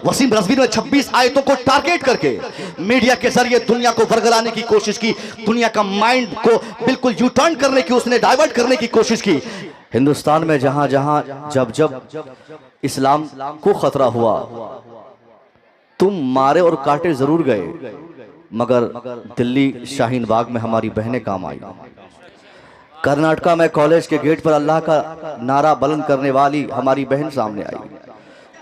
वसीम रज़वी ने 26 आयतों को टारगेट करके मीडिया के जरिए दुनिया को वर्गलाने की कोशिश की, दुनिया का माइंड को बिल्कुल यू टर्न करने की, उसने डाइवर्ट करने की कोशिश की। हिंदुस्तान में जहां जहां जब जब इस्लाम को खतरा हुआ, तुम मारे और काटे जरूर गए, मगर दिल्ली शाहीन बाग में हमारी बहनें काम आई। कर्नाटका में कॉलेज के गेट पर अल्लाह का नारा बुलंद करने वाली हमारी बहन सामने आई।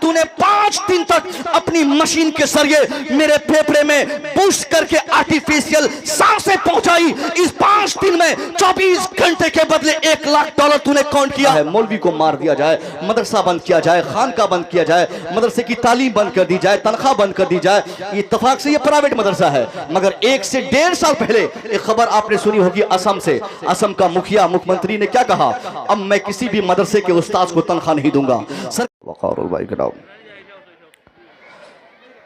तूने 5 दिन तक अपनी मशीन के जरिए मेरे फेफड़े में बूस्ट करके आर्टिफिशियल सांसें पहुंचाई। इस 5 दिन में 24 घंटे के बदले $1,00,000 तूने काउंट किया है। मौलवी को मार दिया जाए, मदरसा बंद किया जाए, खानका बंद किया जाए, मदरसे की तालीम बंद कर दी जाए, तनख्वाह बंद कर दी जाए। ये इत्तेफाक से ये प्राइवेट मदरसा है, मगर 1 से 1.5 साल पहले एक खबर आपने सुनी होगी असम से। असम का मुखिया, मुख्यमंत्री ने क्या कहा? अब मैं किसी भी मदरसे के उस्ताद को तनख्वाह नहीं दूंगा।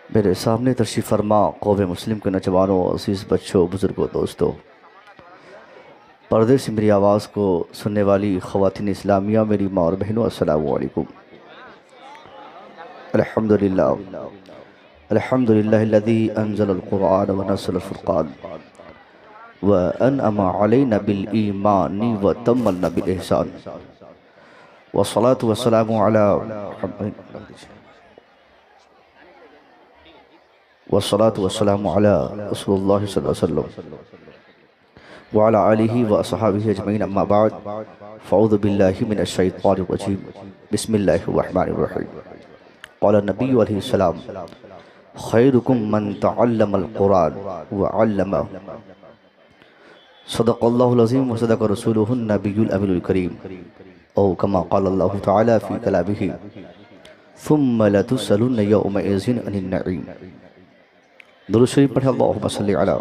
मेरे सामने तशरीफ़ फरमा कौम मुस्लिम के नौजवानों, अज़ीज़ बच्चों, बुज़ुर्गों, दोस्तों, पर्दे से मेरी आवाज़ को सुनने वाली ख़वातीन इस्लामिया, मेरी माँ और बहनों, अस्सलामु अलैकुम। अल्हम्दुलिल्लाह अल्हम्दुलिल्लाहिल्लज़ी अंज़लल क़ुरआन व नज़्ज़लल फ़ुरक़ान व अनअमा अलैना बिल ईमानी व तम्मलना बिल इहसान वस्सलातु वस्सलामु अला वस्सलातु वस्सलामु अला रसूलिल्लाह सल्लल्लाहु अलैहि वसल्लम व अला आलिहि व अस्हाबिहि अजमईन, अम्मा बाद, फ़अऊज़ु बिल्लाहि मिनश शैतानिर रजीम, बिस्मिल्लाहिर रहमानिर रहीम। क़ाल नबी अलैहि सलाम खैरुकुम मन तअल्लमल क़ुरआन व अल्लमह, सदक़ल्लाहुल अज़ीम व सदक़ रसूलुहुन नबियुल अमीनुल करीम, औ कमा क़ाल अल्लाहु तआला फ़ी कलामिही सुम्मा लतुसअलुन्ना यौमइज़िन अनिन नईम। दुरूद शरीफ पढ़े। अल्लाहुम्मा सल्लि अला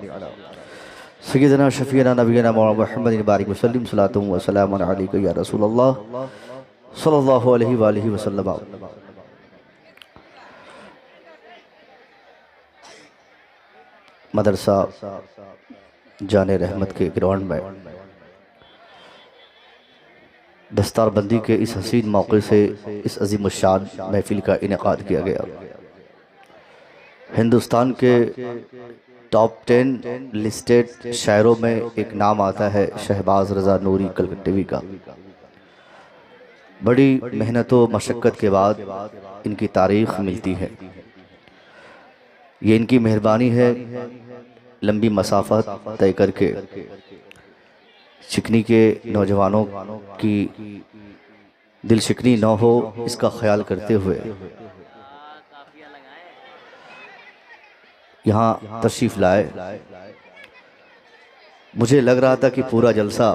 सय्यिदना शफ़ीअना नबियना मौलाना मुहम्मदिन बारिक वसल्लिम सलातु व सलामुन अलैका या रसूलल्लाह सल्लल्लाहु अलैहि व आलिहि वसल्लम। मदरसा जाने रहमत के ग्राउंड में दस्तारबंदी के इस हसीन मौके से इस अज़ीम शान महफिल का इनेकाद किया गया। हिंदुस्तान के टॉप 10 लिस्टेड शायरों में एक नाम आता है शहबाज रज़ा नूरी कलकत्तेवी का। बड़ी मेहनत व मशक्क़त के बाद इनकी तारीख़ मिलती है। ये इनकी मेहरबानी है, लंबी मसाफ़त तय करके शिकनी के नौजवानों की दिल शिकनी न हो, इसका ख्याल करते हुए यहाँ तशरीफ़ लाए। मुझे लग रहा था कि पूरा जलसा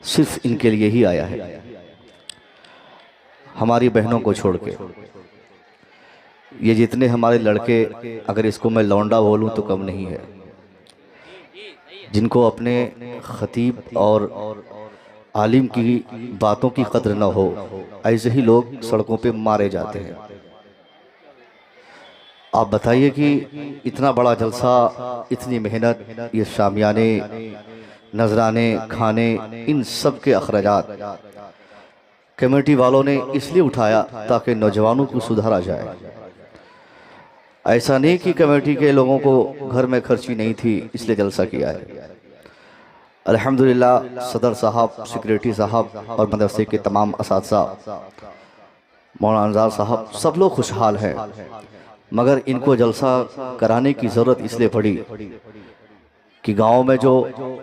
सिर्फ इनके लिए ही आया है, हमारी बहनों को छोड़ के। ये जितने हमारे लड़के, अगर इसको मैं लौंडा बोलूँ तो कम नहीं है, जिनको अपने ख़तीब और आलिम की बातों की कद्र न हो, ऐसे ही लोग सड़कों पे मारे जाते हैं। आप बताइए कि इतना बड़ा जलसा, इतनी मेहनत, ये शामियाने, नजराने, खाने, इन सब के अखराजात कमेटी वालों ने इसलिए उठाया ताकि नौजवानों को सुधारा जाए। ऐसा नहीं कि कमेटी के लोगों को घर में खर्ची नहीं थी इसलिए जलसा किया है। अल्हम्दुलिल्लाह सदर साहब, सेक्रेटरी साहब और मदरसे के तमाम असातिज़ा, मौलाना अंजार साहब, सब लोग खुशहाल हैं, मगर इनको जलसा कराने की ज़रूरत इसलिए पड़ी कि गांव में जो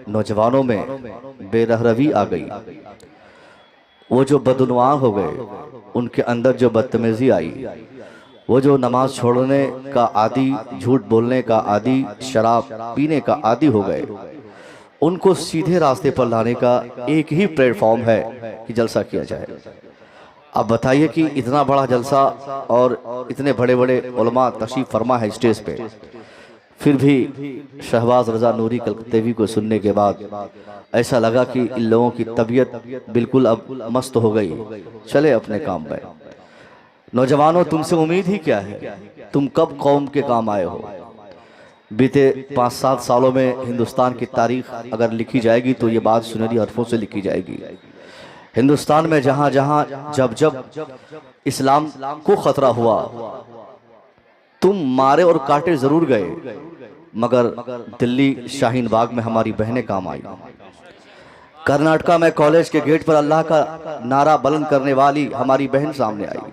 नौजवानों में बेरहरवी आ गई, वो जो बदनुमा हो गए, उनके अंदर जो बदतमीज़ी आई, वो जो नमाज छोड़ने का आदी, झूठ बोलने का आदी, शराब पीने का आदी हो गए, उनको सीधे रास्ते पर लाने का एक ही प्लेटफॉर्म है कि जलसा किया जाए। अब बताइए कि इतना बड़ा जलसा और इतने बड़े बड़े उलमा तशरीफ़ फरमा है स्टेज पे, फिर भी शहबाज रज़ा नूरी कलकत्तेवी को सुनने के बाद ऐसा लगा कि इन लोगों की तबीयत बिल्कुल अब मस्त हो गई, चले अपने काम में। नौजवानों, तुमसे उम्मीद ही क्या है? तुम कब कौम के काम आए हो? बीते 5-7 सालों में हिंदुस्तान की तारीख अगर लिखी जाएगी तो ये बात सुनहरी हरफों से लिखी जाएगी। हिंदुस्तान में जहाँ जहाँ जब जब इस्लाम को खतरा हुआ, मारे और काटे जरूर गए, मगर दिल्ली शाहीन बाग में हमारी बहनें काम आई। कर्नाटका में कॉलेज के गेट पर अल्लाह का नारा बुलंद करने वाली हमारी बहन सामने आई।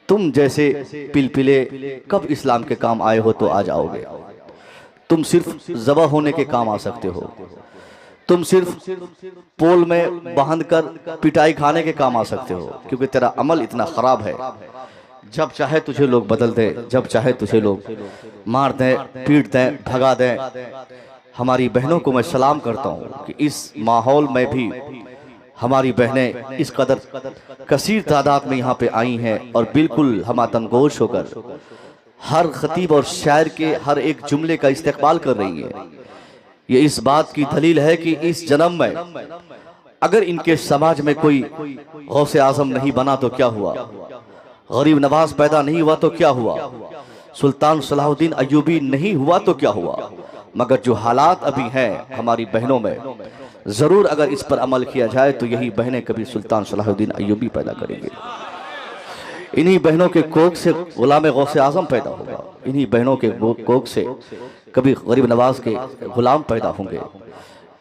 तुम जैसे पिलपिले कब इस्लाम के काम आए हो तो आ जाओगे। तुम सिर्फ ज़बह होने के काम आ सकते हो, तुम सिर्फ पोल में बांध कर पिटाई खाने के काम आ सकते हो, क्योंकि तेरा अमल इतना खराब है। जब चाहे तुझे लोग बदल दें, जब चाहे तुझे लोग मार दें, पीट दें, भगा दें। हमारी बहनों को मैं सलाम करता हूँ कि इस माहौल में भी हमारी बहनें इस कदर कसीर तादाद में यहाँ पे आई हैं और बिल्कुल हमातनगोश होकर हर खतीब और शायर के हर एक जुमले का इस्तेक़बाल कर रही है। ये इस बात की दलील है कि इस जन्म में अगर इनके समाज में कोई गौसे आजम नहीं बना तो क्या हुआ, गरीब नवाज पैदा नहीं हुआ तो क्या हुआ, सुल्तान सलाहुद्दीन अय्यूबी नहीं हुआ तो क्या हुआ, मगर जो हालात अभी हैं हमारी बहनों में, जरूर अगर इस पर अमल किया जाए तो यही बहनें कभी सुल्तान सलाहुद्दीन अय्यूबी पैदा करेंगी। इन्हीं बहनों के कोख से गुलाम गौसे आजम पैदा होगा, इन्हीं बहनों के कोख से कभी गरीब नवाज के गुलाम पैदा होंगे।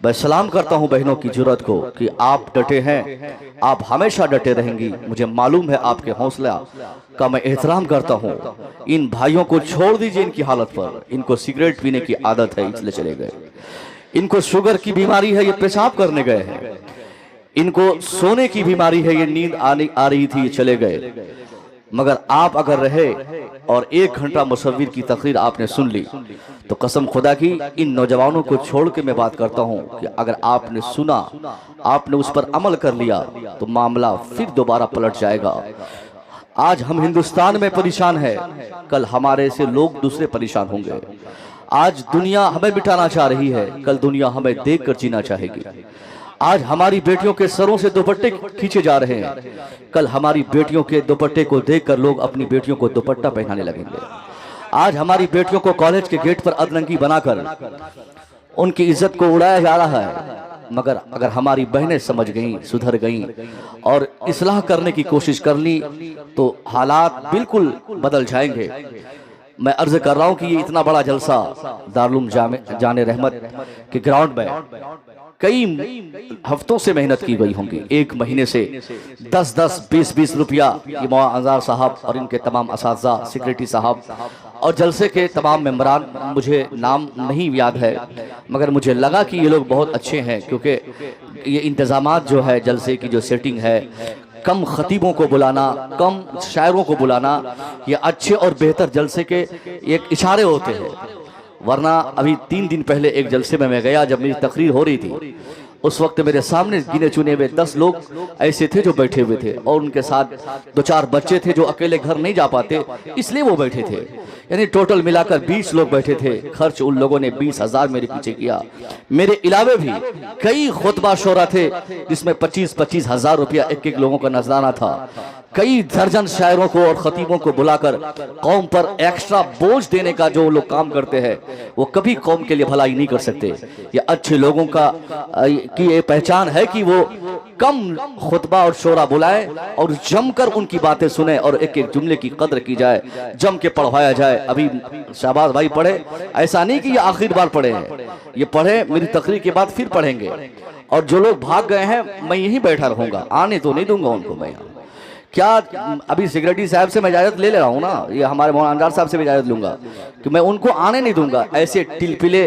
मैं सलाम करता हूं बहनों की जुर्रत को कि आप डटे हैं, आप हमेशा डटे रहेंगी। मुझे मालूम है आपके हौसला का मैं एहतराम करता हूं। इन भाइयों को छोड़ दीजिए इनकी हालत पर। इनको सिगरेट पीने की आदत है इसलिए चले गए, इनको शुगर की बीमारी है ये पेशाब करने गए हैं, इनको सोने की बीमारी है ये नींद आ रही थी ये चले गए। मगर आप अगर रहे और 1 घंटा मुसव्विर की तकरीर आपने सुन ली तो कसम खुदा की इन नौजवानों को छोड़ के मैं बात करता हूं कि अगर आपने सुना, आपने उस पर अमल कर लिया तो मामला फिर दोबारा पलट जाएगा। आज हम हिंदुस्तान में परेशान हैं, कल हमारे से लोग दूसरे परेशान होंगे। आज दुनिया हमें मिटाना चाह रही है, कल दुनिया हमें देख कर जीना चाहेगी। आज हमारी बेटियों के सरों से दुपट्टे खींचे जा रहे हैं, कल हमारी बेटियों के दुपट्टे को देखकर लोग अपनी बेटियों को दुपट्टा पहनाने लगेंगे। आज हमारी बेटियों को कॉलेज के गेट पर अधनंगी बनाकर उनकी इज्जत को उड़ाया जा रहा है, मगर अगर हमारी बहनें समझ गईं, सुधर गईं और इस्लाह करने की कोशिश कर ली तो हालात बिल्कुल बदल जाएंगे। मैं अर्ज कर रहा हूं कि ये इतना बड़ा जलसा दारुल जाने रहमत के ग्राउंड में कई हफ्तों से मेहनत की गई होंगी। 1 महीने से 10-10, 20-20 रुपया ये मौलाना अंजार साहब और इनके तमाम असातिज़ा, सेक्रेटरी साहब और जलसे के तमाम मेंबरान, मुझे नाम नहीं याद है मगर मुझे लगा कि ये लोग बहुत अच्छे हैं, क्योंकि ये इंतज़ामात जो है जलसे की जो सेटिंग है, कम खतीबों को बुलाना, कम शायरों को बुलाना, ये अच्छे और बेहतर जलसे के एक इशारे होते हैं। वरना अभी 3 दिन पहले एक जलसे में मैं गया, जब मेरी तकरीर हो रही थी उस वक्त मेरे सामने गिने चुने हुए 10 लोग ऐसे थे जो बैठे हुए थे और उनके साथ 2-4 बच्चे थे जो अकेले घर नहीं जा पाते इसलिए वो बैठे थे। यानी टोटल मिलाकर 20 लोग बैठे थे। खर्च उन लोगों ने 20,000 मेरे पीछे किया। मेरे अलावे भी कई खुतबा शोरा थे जिसमें 25-25 हज़ार रुपया एक लोगों का नजराना था। कई दर्जन शायरों को और खतीबों को बुलाकर कौम पर एक्स्ट्रा बोझ देने का जो लोग काम करते हैं वो कभी कौम के लिए भलाई नहीं कर सकते। ये अच्छे लोगों की ये पहचान है कि वो कम खुतबा और शोरा बुलाए और जमकर उनकी बातें सुने और एक एक जुमले की कदर की जाए, जम के पढ़वाया जाए। अभी शाहबाज भाई पढ़े, ऐसा नहीं कि ये आखिरी बार पढ़े हैं, ये पढ़े मेरी तकरीर के बाद फिर पढ़ेंगे। और जो लोग भाग गए हैं मैं यहीं बैठा रहूंगा, आने तो नहीं दूंगा उनको। मैं क्या अभी सेक्रेटरी साहब से मैं इजाजत ले रहा हूँ ना, ये हमारे मौलाना अंजार साहब से भी इजाजत लूंगा कि मैं उनको आने नहीं दूंगा। ऐसे टिलपिले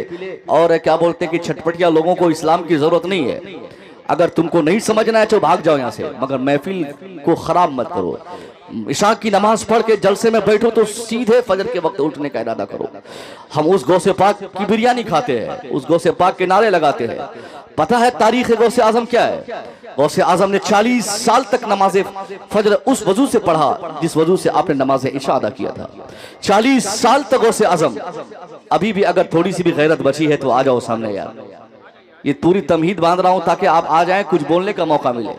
और क्या बोलते हैं कि छटपटिया लोगों को इस्लाम की जरूरत नहीं है। अगर तुमको नहीं समझना है तो भाग जाओ यहाँ से, मगर महफिल को खराब मत करो। इशा की नमाज पढ़ के जलसे में बैठो तो सीधे फजर के वक्त उठने का इरादा करो। हम उस गौसे पाक की बिरयानी खाते हैं, उस गौसे पाक के नारे लगाते हैं। पता है तारीख गौसे आजम क्या है? गौसे आजम ने 40 साल तक नमाज फजर उस वजू से पढ़ा जिस वजू से आपने नमाज इशा अदा किया था। 40 साल तक गौसे आजम। अभी भी अगर थोड़ी सी भी गैरत बची है तो आ जाओ सामने यार। ये पूरी तमहीद बांध रहा हूं ताकि आप आ जाएं, कुछ बोलने का मौका मिले।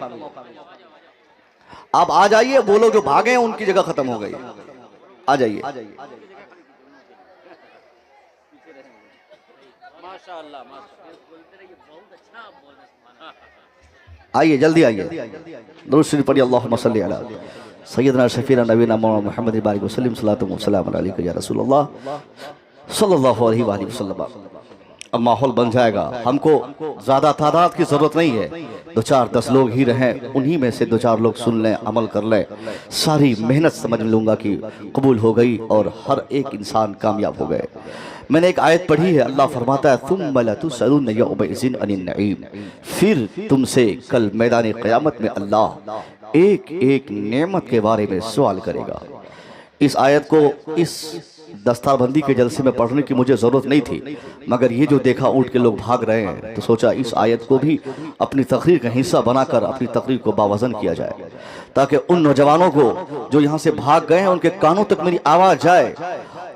आप आ जाइए, वो लोग जो भागे हैं उनकी जगह खत्म हो गई। आ जाइए। आइए, जल्दी आइए। दुरूद शरीफ पढ़िए, अल्लाहुम्मा सल्ली अला। सैयदना शफीना नबीना मौलाना मुहम्मद बारिक वसल्लम सल्लल्लाहु अलैहि या रसूलुल्लाह सल्लल्लाहु अलैहि वसल्लम। अब माहौल बन जाएगा, हमको ज़्यादा तादाद की ज़रूरत नहीं है, 2-4-10 लोग ही रहें, उन्हीं में से 2-4 लोग सुन लें, अमल कर लें, सारी मेहनत समझ लूँगा कि कबूल हो गई और हर एक इंसान कामयाब हो गए। मैंने एक आयत पढ़ी है, अल्लाह फरमाता है तुम लतुसअलुन यौमइज़िन अनिन नईम, फिर तुमसे कल मैदान क़यामत में अल्लाह एक एक नेमत के बारे में सवाल करेगा। इस आयत को इस दस्तारबंदी के जलसे में पढ़ने की मुझे ज़रूरत नहीं थी, मगर ये जो देखा ऊँट के लोग भाग रहे हैं तो सोचा इस आयत को भी अपनी तकरीर का हिस्सा बनाकर अपनी तकरीर को बावज़न किया जाए, ताकि उन नौजवानों को जो यहाँ से भाग गए हैं उनके कानों तक मेरी आवाज़ जाए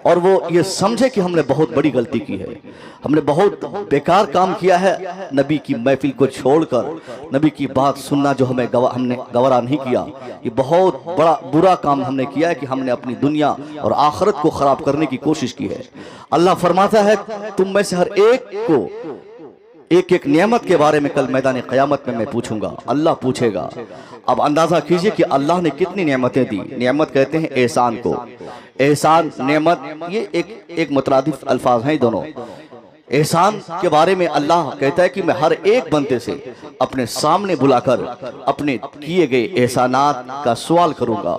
और वो ये समझे कि हमने बहुत बड़ी गलती की है, हमने बहुत बेकार काम किया है। नबी की महफिल को छोड़कर नबी की बात सुनना जो हमने गवारा नहीं किया, ये बहुत बड़ा बुरा काम हमने किया है कि हमने अपनी दुनिया और आखिरत को ख़राब करने की कोशिश की है। अल्लाह फरमाता है तुम में से हर एक को एक एक नेमत के बारे में कल मैदान क़यामत में मैं पूछूंगा, अल्लाह पूछेगा। अब अंदाज़ा कीजिए कि अल्लाह ने कितनी नेमतें दी। नेमत कहते हैं एहसान को, एहसान नेमत ये एक मुतरादिफ अल्फाज हैं दोनों। एहसान के बारे में अल्लाह कहता है कि मैं हर एक बंदे से अपने सामने बुलाकर अपने किए गए एहसानात का सवाल करूंगा।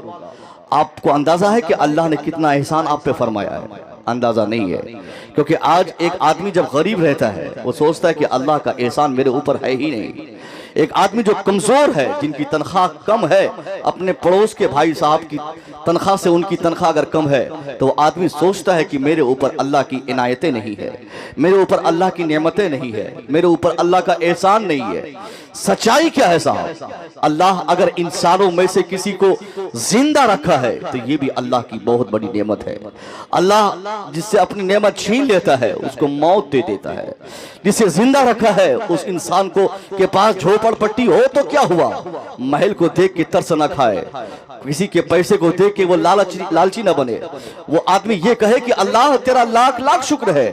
आपको अंदाजा है कि अल्लाह ने कितना एहसान आप पे फरमाया है? अंदाजा नहीं है, क्योंकि आज एक आदमी जब गरीब रहता है वो सोचता है कि अल्लाह का एहसान मेरे ऊपर है ही नहीं। एक आदमी जो कमजोर है, जिनकी तनख्वाह कम है, अपने पड़ोस के भाई साहब की तनख्वाह से उनकी तनख्वाह अगर कम है तो आदमी सोचता है कि मेरे ऊपर अल्लाह की इनायतें नहीं है, मेरे ऊपर अल्लाह की नेमतें नहीं है, मेरे ऊपर अल्लाह का एहसान नहीं है। सच्चाई क्या है साहब? अल्लाह अगर इंसानों में से किसी को जिंदा रखा है तो ये भी अल्लाह की बहुत बड़ी नेमत है। अल्लाह जिससे अपनी नेमत छीन लेता है उसको मौत दे देता है, जिसे जिंदा रखा है उस इंसान को के पास झोपड़पट्टी हो तो क्या हुआ, महल को देख के तरस न खाए, किसी के पैसे को देख के वो लालची न बने। वो आदमी ये कहे कि अल्लाह तेरा लाख लाख शुक्र है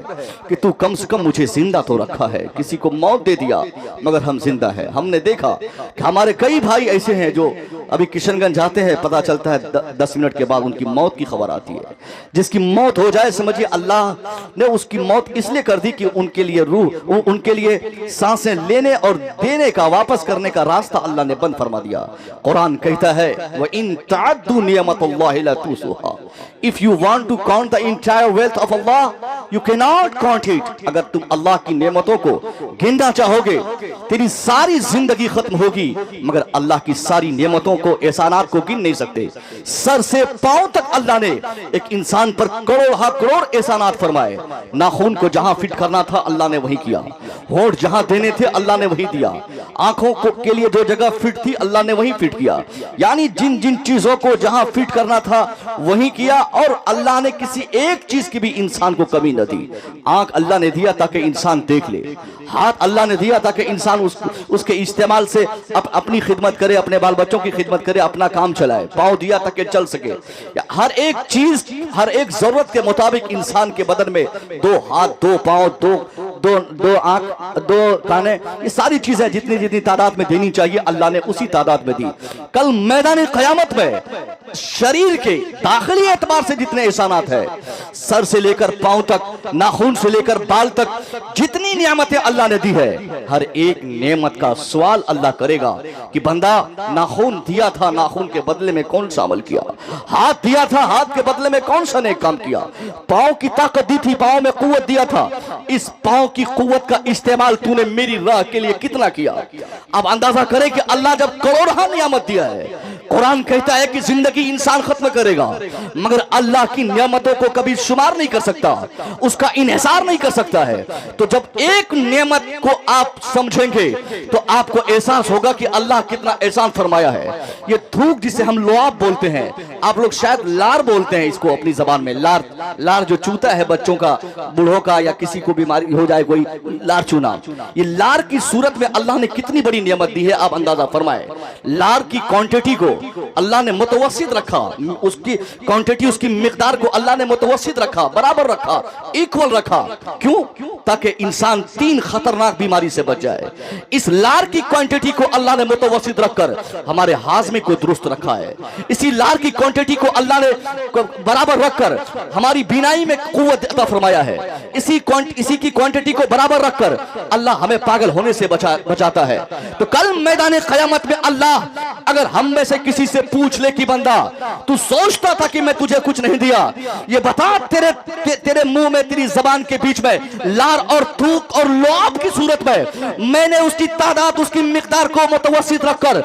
कि तू कम से कम मुझे जिंदा तो रखा है, किसी को मौत दे दिया मगर हम जिंदा हैं। हमने देखा कि हमारे कई भाई ऐसे हैं जो अभी किशनगंज जाते हैं, पता चलता है 10 मिनट के बाद उनकी मौत की खबर आती है। जिसकी मौत हो जाए समझिए अल्लाह ने उसकी मौत इसलिए कर दी कि उनके लिए रूह, उनके लिए सांसें लेने और देने का, वापस करने का रास्ता अल्लाह ने बंद फरमा दिया। कुरान कहता है व इन तअद्दु नियमतुल्लाहि ला तुसूहा, if you want to count the entire wealth of Allah you can not count it. अगर तुम अल्लाह की नेमतों को गिनना चाहोगे तेरी सारी जिंदगी खत्म होगी, मगर अल्लाह की सारी नेमतों को, एहसानात को गिन नहीं सकते। सर से पांव तक अल्लाह ने एक इंसान पर करोड़ हा करोड़ एहसानात फरमाए। नाखून को जहां फिट करना था अल्लाह ने वही किया, होंठ जहां देने थे अल्लाह ने वही दिया, आंखों को के लिए जो जगह फिट थी अल्लाह ने वही फिट किया। यानी जिन जिन चीजों को जहां फिट करना था वही किया, और अल्लाह ने किसी एक चीज की भी इंसान को कमी न दी। आंख अल्लाह ने दिया ताकि इंसान देख ले, हाथ अल्लाह ने दिया ताकि इंसान उसके इस्तेमाल से अपनी खिदमत करे, अपने बाल बच्चों की खिदमत करे, अपना काम चलाए। पाँव दिया ताकि चल सके। हर एक चीज, हर एक जरूरत के मुताबिक इंसान के बदन में 2 हाथ, 2 पाँव, दो आंख, 2 काने, ये सारी चीजें जितनी जितनी तादाद में देनी चाहिए अल्लाह ने उसी तादाद में दी। कल मैदान क़यामत में शरीर के दाखिली एतबार से जितने एहसानात है, सर से लेकर पांव तक, नाखून से लेकर बाल तक, जितनी नियामतें अल्लाह ने दी है, हर एक नेमत का सवाल अल्लाह करेगा कि बंदा नाखून दिया था, नाखून के बदले में कौन सा अमल किया, हाथ दिया था, हाथ के बदले में कौन सा नेक काम किया, पांव की ताकत दी थी, पांव में कुव्वत दिया था, इस पांव की कुव्वत का इस्तेमाल तूने मेरी राह के लिए कितना किया। अब अंदाजा करें कि अल्लाह जब करोड़ों नियामत दिया है, कुरान कहता है कि जिंदगी इंसान खत्म करेगा, मगर अल्लाह की नियामतों को कभी शुमार नहीं कर सकता, उसका इन्हिसार नहीं कर सकता है। तो जब एक नेमत को आप समझेंगे तो आपको एहसास होगा कि अल्लाह कितना एहसान फरमाया है। ये थूक जिसे हम लुआब बोलते हैं, आप लोग शायद लार बोलते हैं इसको अपनी जबान में, लार जो चूता है बच्चों का, बूढ़ों का, या किसी को बीमारी हो जाए कोई, लार चूना, ये लार की सूरत में अल्लाह ने कितनी बड़ी नियमत दी है आप अंदाजा फरमाए। लार की क्वांटिटी को अल्लाह ने मुतवस्सित रखा, उसकी क्वांटिटी, उसकी मिकदार को अल्लाह ने मुतवस्सित रखा, बराबर रखा, इक्वल रखा। क्यों? ताकि इंसान 3 खतरनाक बीमारी से बच जाए। इस लार की क्वांटिटी को अल्लाह ने मुतवस्सित रखकर हमारे हाजमे को दुरुस्त रखा है। इसी लार की क्वांटिटी को अल्लाह ने बराबर रखकर हमारी बीनाई में कुव्वत अता फरमाया है। इसी की क्वांटिटी को बराबर रखकर अल्लाह हमें पागल होने से बचाता है। तो कल मैदान क़यामत में अल्लाह अगर हम में से किसी से पूछ ले कि बंदा तू सोचता था कि मैं तुझे कुछ नहीं दिया, ये बता तेरे मुंह में, तेरी जबान के बीच में लार और थूक और लुआब की सूरत में मैंने उसकी तादाद, उसकी मिकदार को मुतवस्सित रखकर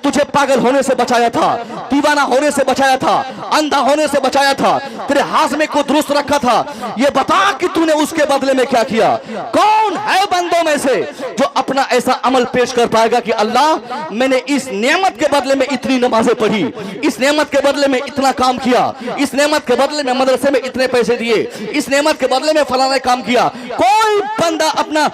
तुझे पागल होने से बचाया था, दीवाना होने से बचाया था, अंधा होने से बचाया था, तेरे हाजमे को दुरुस्त रखा था। ये बता कि तूने उसके बदले में क्या किया? कौन है बंदों में से जो अपना ऐसा अमल पेश कर पाएगा कि अल्लाह मैंने इस नेमत के बदले में इतनी नमाजें पढ़ी, इस नेमत के बदले में इतना काम किया, इस नेमत के बदले में मदरसे में इतने पैसे दिए, इस नेमत के बदले में फलाना काम किया। कोई बंदा अपना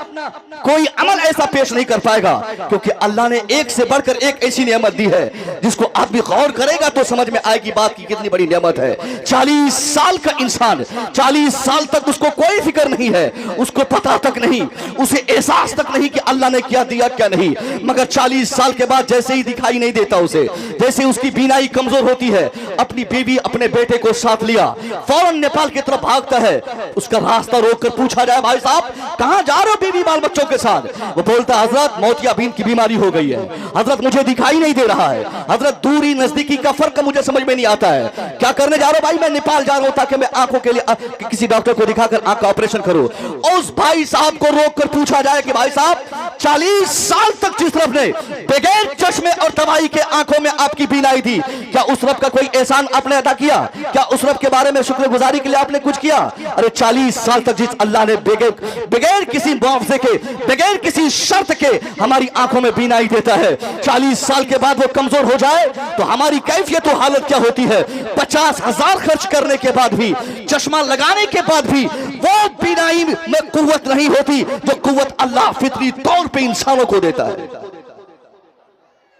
कोई अमल ऐसा पेश नहीं कर पाएगा, क्योंकि अल्लाह ने एक से बढ़कर एक ऐसी नेमत दी है जिसको आदमी गौर करेगा तो समझ में आएगी बात की कितनी बड़ी नेमत है। 40 साल का इंसान, 40 साल तक उसको कोई फिक्र नहीं है, उसको पता तक नहीं, उसे एहसास तक नहीं कि अल्लाह ने क्या दिया क्या नहीं, मगर 40 साल के बाद जैसे ही दिखाई नहीं देता उसे, जैसे उसकी बीनाई कमजोर होती है, अपनी बीवी अपने बेटे को साथ लिया फौरन नेपाल की तरफ भागता है। उसका रास्ता रोककर पूछा जाए, भाई साहब कहां जा रहे हो बीवी बाल बच्चों के साथ? वो बोलता है, हजरत मोतियाबिंद की बीमारी हो गई है, हजरत मुझे दिखाई नहीं दे रहा है, हजरत दूरी नजदीकी का फर्क मुझे समझ में नहीं आता है। क्या करने जा रहे हो? भाई मैं नेपाल जा रहा हूं ताकि मैं आंखों के लिए किसी डॉक्टर को दिखाकर आंख का ऑपरेशन करूं। उस भाई साहब को रोककर पूछा जाए कि भाई साहब 40 साल तक जिस रब ने बगैर चश्मे और दवाई के आंखों में आपकी बीनाई दी, क्या उस रब का कोई एहसान आपने अदा किया? क्या उस रब के बारे में शुक्रगुजारी के लिए आपने कुछ किया? अरे 40 साल तक जिस अल्लाह ने बगैर किसी मुआवजे के, बगैर किसी शर्त के हमारी आंखों में बीनाई देता है, 40 साल के बाद वो कमजोर हो जाए तो हमारी कैफियत और हालत क्या होती है? 50,000 खर्च करने के बाद भी, चश्मा लगाने के बाद भी वो बीनाई में कुव्वत नहीं होती जो कुव्वत अल्लाह फितरी तौर पे इंसानों को देता है।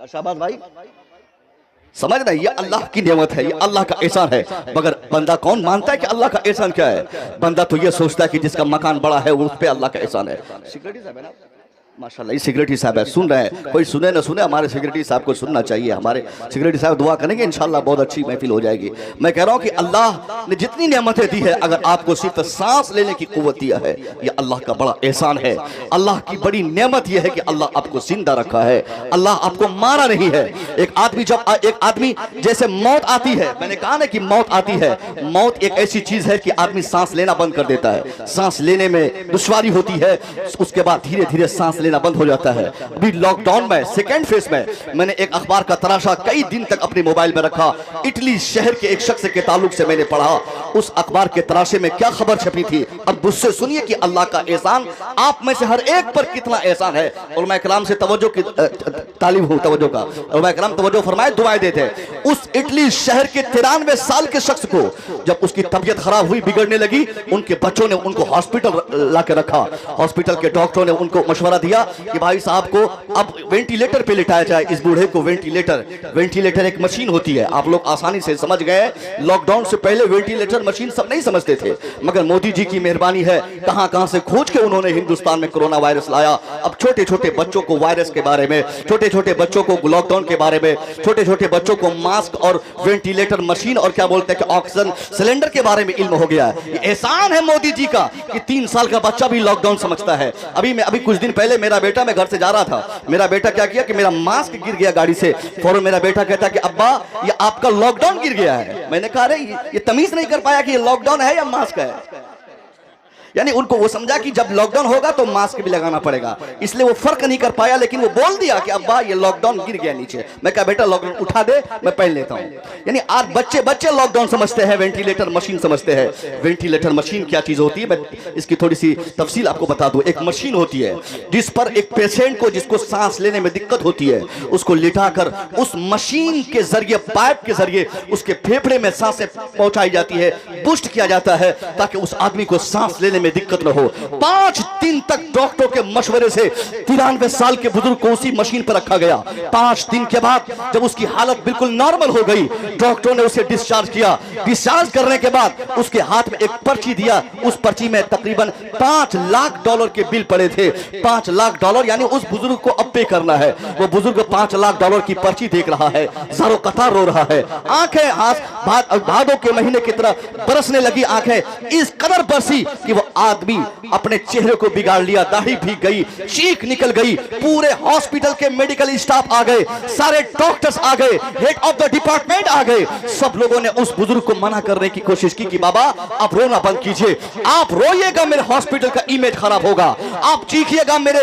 शाबाश भाई, समझ रहे? ये अल्लाह की नेमत है, ये अल्लाह का एहसान है। मगर बंदा कौन मानता है कि अल्लाह का एहसान क्या है? बंदा तो ये सोचता है कि जिसका मकान बड़ा है उस पे अल्लाह का एहसान है। माशाल्लाह, ये सेक्रेटरी साहब है, सुन रहे हैं, कोई सुने ना सुने, हमारे सेक्रेटरी साहब को सुनना चाहिए। हमारे सेक्रेटरी साहब दुआ करेंगे, इंशाल्लाह बहुत अच्छी महफिल हो जाएगी। मैं कह रहा हूं कि अल्लाह ने जितनी नेमतें दी है, अगर आपको सिर्फ सांस लेने की कुव्वत दिया है, ये अल्लाह का बड़ा एहसान है। अल्लाह की बड़ी नेमत यह है कि अल्लाह आपको जिंदा रखा है, अल्लाह आपको मारा नहीं है। एक आदमी जैसे मौत आती है, मैंने कहा ना कि मौत आती है, मौत एक ऐसी चीज है कि आदमी सांस लेना बंद कर देता है, सांस लेने में दुश्वारी होती है, उसके बाद धीरे धीरे सांस लेना बंद हो जाता है। अभी लॉकडाउन में सेकेंड फेज में मैंने एक अखबार का तराशा कई दिन तक अपने मोबाइल में रखा। इटली शहर के एक शख्स के ताल्लुक से मैंने पढ़ा, उस अखबार के तराशे में क्या खबर छपी थी। अब मुझसे सुनिए कि अल्लाह का एहसान आप में से हर एक पर कितना एहसान है। उलमा इकराम से तवज्जो की तालीम हो, तवज्जो का उलमा इकराम तवज्जो फरमाए, दुआएं देते। उस इटली शहर के 93 साल के शख्स को जब उसकी तबीयत खराब हुई, बिगड़ने लगी, उनके बच्चों ने उनको हॉस्पिटल ला के रखा। हॉस्पिटल के डॉक्टरों ने उनको मशवरा दिया कि भाई साहब को अब वेंटिलेटर पे लिटाया जाए। इस बूढ़े को वेंटिलेटर एक मशीन होती है, आप लोग आसानी से समझ गए। लॉकडाउन से पहले वेंटिलेटर मशीन सब नहीं समझते थे, मगर मोदी जी की मेहरबानी है, कहां कहां से खोज के उन्होंने हिंदुस्तान में कोरोना वायरस लाया। अब छोटे छोटे बच्चों को वायरस के बारे में, छोटे छोटे बच्चों को लॉकडाउन के बारे में, छोटे छोटे बच्चों को मास्क और वेंटिलेटर मशीन और क्या बोलते हैं कि ऑक्सीजन सिलेंडर के बारे में इल्म हो गया है। ये एहसान है मोदी जी का कि 3 साल का बच्चा भी लॉकडाउन समझता है। अभी कुछ दिन पहले मेरा बेटा, मैं घर से जा रहा था, मेरा बेटा क्या किया कि मेरा मास्क गिर गया गाड़ी से। फौरन मेरा बेटा कहता कि अब्बा ये आपका लॉकडाउन गिर गया है। मैंने कहा अरे ये तमीज नहीं कर पाया कि ये लॉकडाउन है या मास्क है। यानी उनको वो समझा कि जब लॉकडाउन होगा तो मास्क भी लगाना पड़ेगा, इसलिए वो फर्क नहीं कर पाया। लेकिन वो बोल दिया कि अब्बा ये लॉकडाउन गिर गया नीचे। मैं कहा बेटा लॉकडाउन उठा दे, मैं पहन लेता हूं। यानी आज बच्चे लॉकडाउन समझते हैं, वेंटिलेटर मशीन समझते हैं। वेंटिलेटर मशीन क्या चीज होती है, मैं इसकी थोड़ी सी तफसील आपको बता दूं। एक मशीन होती है जिस पर एक पेशेंट को, जिसको सांस लेने में दिक्कत होती है, उसको लिटाकर उस मशीन के जरिए, पाइप के जरिए उसके फेफड़े में सांसें पहुंचाई जाती है, बूस्ट किया जाता है ताकि उस आदमी को सांस लेने में दिक्कत न हो। 5 दिन तक डॉक्टरों के मशवरे से 93 साल के बुजुर्ग को उसी मशीन पर रखा गया। 5 दिन के बाद जब उसकी हालत बिल्कुल नॉर्मल हो गई, डॉक्टरों ने उसे डिस्चार्ज किया। डिस्चार्ज करने के बाद उसके हाथ में एक पर्ची दिया। उस पर्ची में तकरीबन $5 लाख के बिल पड़े थे। $5 लाख यानी उस बुजुर्ग को अब पे करना है। वो बुजुर्ग $5 लाख की पर्ची देख रहा है, ज़ारो कतार रो रहा है, आंखें भादों के महीने की तरह बरसने लगी। आंखें इस कदर बरसी कि वो आदमी अपने चेहरे को बिगाड़ लिया, दाढ़ी भीग गई, चीख निकल गई। पूरे हॉस्पिटल के मेडिकल स्टाफ आ गए, सारे डॉक्टर्स आ गए, हेड ऑफ द डिपार्टमेंट आ गए। सब लोगों ने उस बुजुर्ग को मना करने की कोशिश की कि बाबा आप रोना बंद कीजिए, आप रोइएगा मेरे हॉस्पिटल का इमेज खराब होगा, आप चीखिएगा मेरे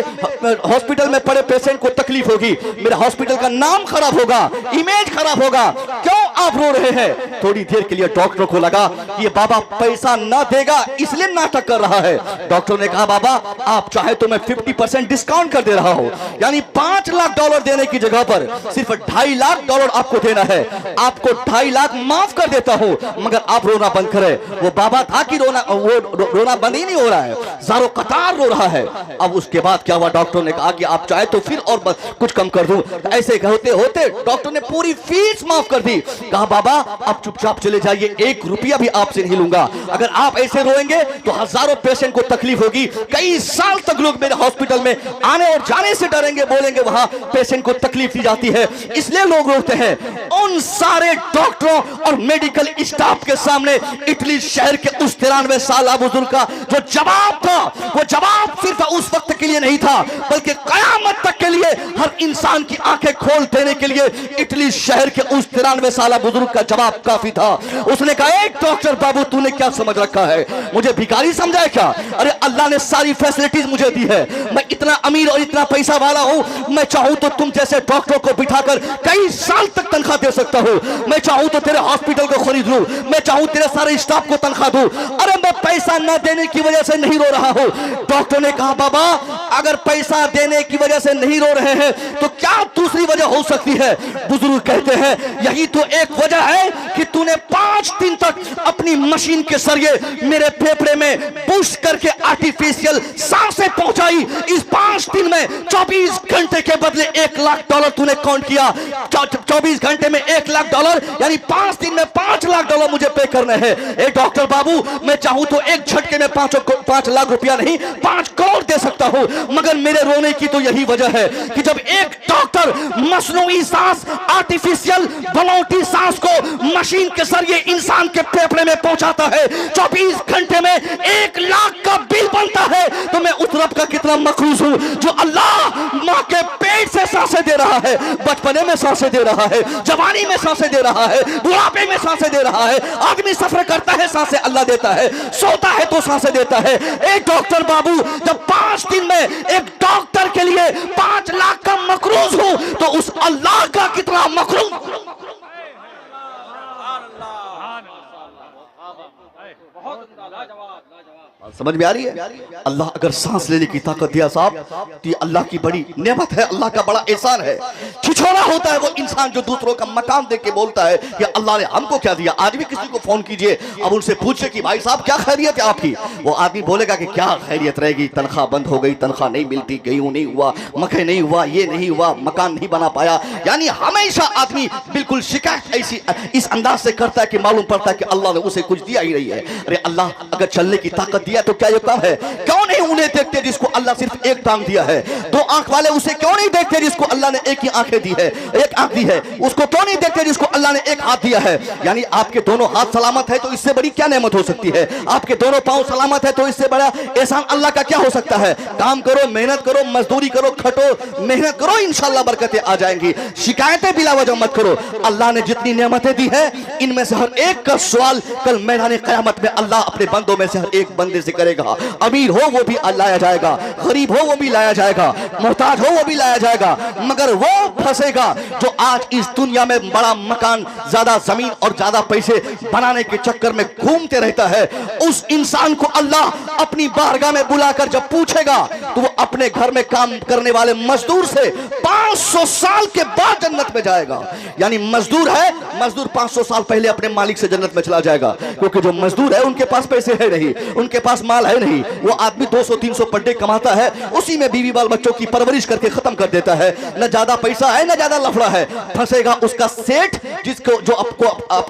हॉस्पिटल में पड़े पेशेंट को तकलीफ होगी, मेरे हॉस्पिटल का नाम खराब होगा, इमेज खराब होगा, क्यों आप रो रहे हैं? थोड़ी देर के लिए डॉक्टर को लगा कि ये बाबा पैसा ना देगा इसलिए नाटक कर रहा है। डॉक्टर ने कहा बाबा आप चाहे तो मैं 50% डिस्काउंट कर दे रहा हूं, यानी $5 लाख देने की जगह पर सिर्फ $2.5 लाख आपको देना है। आपको $2.5 लाख माफ कर देता हूं, मगर आप रोना बंद करें। वो बाबा था कि रोना बंद ही नहीं हो रहा है, ज़ारो कतार रो रहा है। अब उसके बाद क्या हुआ, डॉक्टर ने कहा कि आप चाहे तो फिर और कुछ कम कर दूं। ऐसे होते होते डॉक्टर ने पूरी फीस माफ कर दी। कहा बाबा आप चुपचाप चले जाइए, $1 भी आपसे नहीं लूंगा। अगर आप ऐसे रोएंगे तो हजारों पेशेंट को तकलीफ होगी। कई साल तक लोग मेरे हॉस्पिटल में आने और जाने से डरेंगे, बोलेंगे वहां पेशेंट को तकलीफ दी जाती है, इसलिए लोग रोते हैं। उन सारे डॉक्टरों और मेडिकल स्टाफ के सामने इटली शहर के उस 93 साल बुजुर्ग का जो जवाब था, वो जवाब सिर्फ उस वक्त के लिए नहीं था बल्कि कयामत तक के लिए, हर इंसान की आंखें खोल देने के लिए इटली शहर के उस 93 साल बुजुर्ग का जवाब काफी था। उसने कहा एक डॉक्टर बाबू तूने क्या समझ रखा है, मुझे भिखारी समझा है क्या? अरे अल्लाह ने सारी फैसिलिटीज मुझे दी है, मैं इतना अमीर और इतना पैसा वाला हूं, मैं चाहूं तो तुम जैसे डॉक्टरों को बिठाकर कई साल तक तनख्वाह दे सकता हूं, मैं चाहूं तो तेरे हॉस्पिटल को खरीद लूं, मैं चाहूं तेरे सारे स्टाफ को तनख्वाह दूं। अरे मैं पैसा न देने की वजह से नहीं रो रहा हूं। डॉक्टर ने कहा बाबा अगर पैसा देने की वजह से नहीं रो रहे हैं तो क्या दूसरी वजह हो सकती है? बुजुर्ग कहते हैं यही तो एक वजह है कि तूने 5 दिन तक अपनी मशीन के जरिए मेरे फेफड़े में पुश करके आर्टिफिशियल सांसें पहुंचाई। इस 5 दिन में 24 घंटे के बदले $1 लाख तूने काउंट किया। 24 घंटे में $1 लाख यानी 5 दिन में $5 लाख मुझे पे करने हैं। एक डॉक्टर बाबू मैं चाहूं तो एक झटके में 5 लाख रुपया नहीं 5 करोड़ दे सकता हूं, मगर मेरे रोने की तो यही वजह है कि जब एक डॉक्टर मसनूई सांस, आर्टिफिशियल बनावटी सांस को मशीन के जरिए इंसान के फेफड़े में पहुंचाता है, 24 घंटे में $1 लाख का बिल बनता है, तो मैं उस रब का कितना मखरूज हूं जो अल्लाह मां के पेट से सांसें दे रहा है, बचपने में सांसें दे रहा है, जवानी में सांसें दे रहा है, बुढ़ापे में सांसें दे रहा है। आदमी सफर करता है सांसें अल्लाह देता है, सोता है तो सांसें देता है। एक डॉक्टर बाबू जब 5 दिन में एक डॉक्टर के लिए $5 लाख का मकरूज हूं तो उस अल्लाह का कितना मकरूज। समझ में आ रही है? अल्लाह अगर सांस लेने की ताकत दिया साहब तो ये अल्लाह की बड़ी नेमत है, अल्लाह का बड़ा एहसान है। छिछोरा होता है वो इंसान जो दूसरों का मकाम देख के बोलता है कि अल्लाह ने हमको क्या दिया। आज भी किसी को फोन कीजिए, अब उनसे पूछे कि भाई साहब क्या खैरियत है आपकी, वो आदमी बोलेगा कि क्या खैरियत रहेगी, तनख्वाह बंद हो गई, तनख्वाह नहीं मिलती, गेहूं नहीं हुआ, मकई नहीं हुआ, ये नहीं हुआ, मकान नहीं बना पाया। यानी हमेशा आदमी बिल्कुल शिकायत ऐसी इस अंदाज से करता है कि मालूम पड़ता है कि अल्लाह ने उसे कुछ दिया ही नहीं है। अरे अल्लाह अगर चलने की ताकत दिया तो क्या ये कम है? क्यों नहीं उन्हें देखते जिसको अल्लाह सिर्फ एक टांग दिया है? 2 आंख वाले उसे क्यों नहीं देखते जिसको अल्लाह ने एक ही आंखें दी है, एक आंख दी है? उसको क्यों नहीं देखते जिसको अल्लाह ने एक हाथ दिया है? यानी आपके दोनों हाथ सलामत है तो इससे बड़ी क्या नेमत हो सकती है? आपके दोनों पांव सलामत है तो इससे बड़ा एहसान अल्लाह का क्या हो सकता है? काम करो, मेहनत करो, मजदूरी करो, खटो, मेहनत करो, इंशाल्लाह बरकतें आ जाएंगी। शिकायतें बिला वजह मत करो। अल्लाह ने जितनी नेमतें दी है इनमें से हर एक का सवाल कल मैदान क़यामत में अल्लाह अपने बंदों में से हर एक बंदे से करेगा। अमीर हो वो भी लाया जाएगा, गरीब हो वो भी लाया जाएगा, मोहताज हो वो भी लाया जाएगा, मगर वो फंसेगा जो आज इस दुनिया में बड़ा मकान, ज्यादा जमीन और ज्यादा पैसे बनाने के चक्कर में घूमते रहता है। उस इंसान को अल्लाह अपनी बारगाह में बुलाकर जब पूछेगा तो वो अपने घर में काम करने वाले मजदूर से 500 साल के बाद जन्नत में जाएगा। यानी मजदूर है, मजदूर 500 साल पहले अपने मालिक से जन्नत में चला जाएगा, क्योंकि जो मजदूर है उनके पास पैसे है नहीं, उनके पास माल है नहीं। वो आदमी 200-300 पर डे कमाता है, उसी में बीवी बाल बच्चों की परवरिश करके खत्म कर देता है। न ज्यादा पैसा है न ज्यादा लफड़ा है। फंसेगा उसका सेठ जिसको जो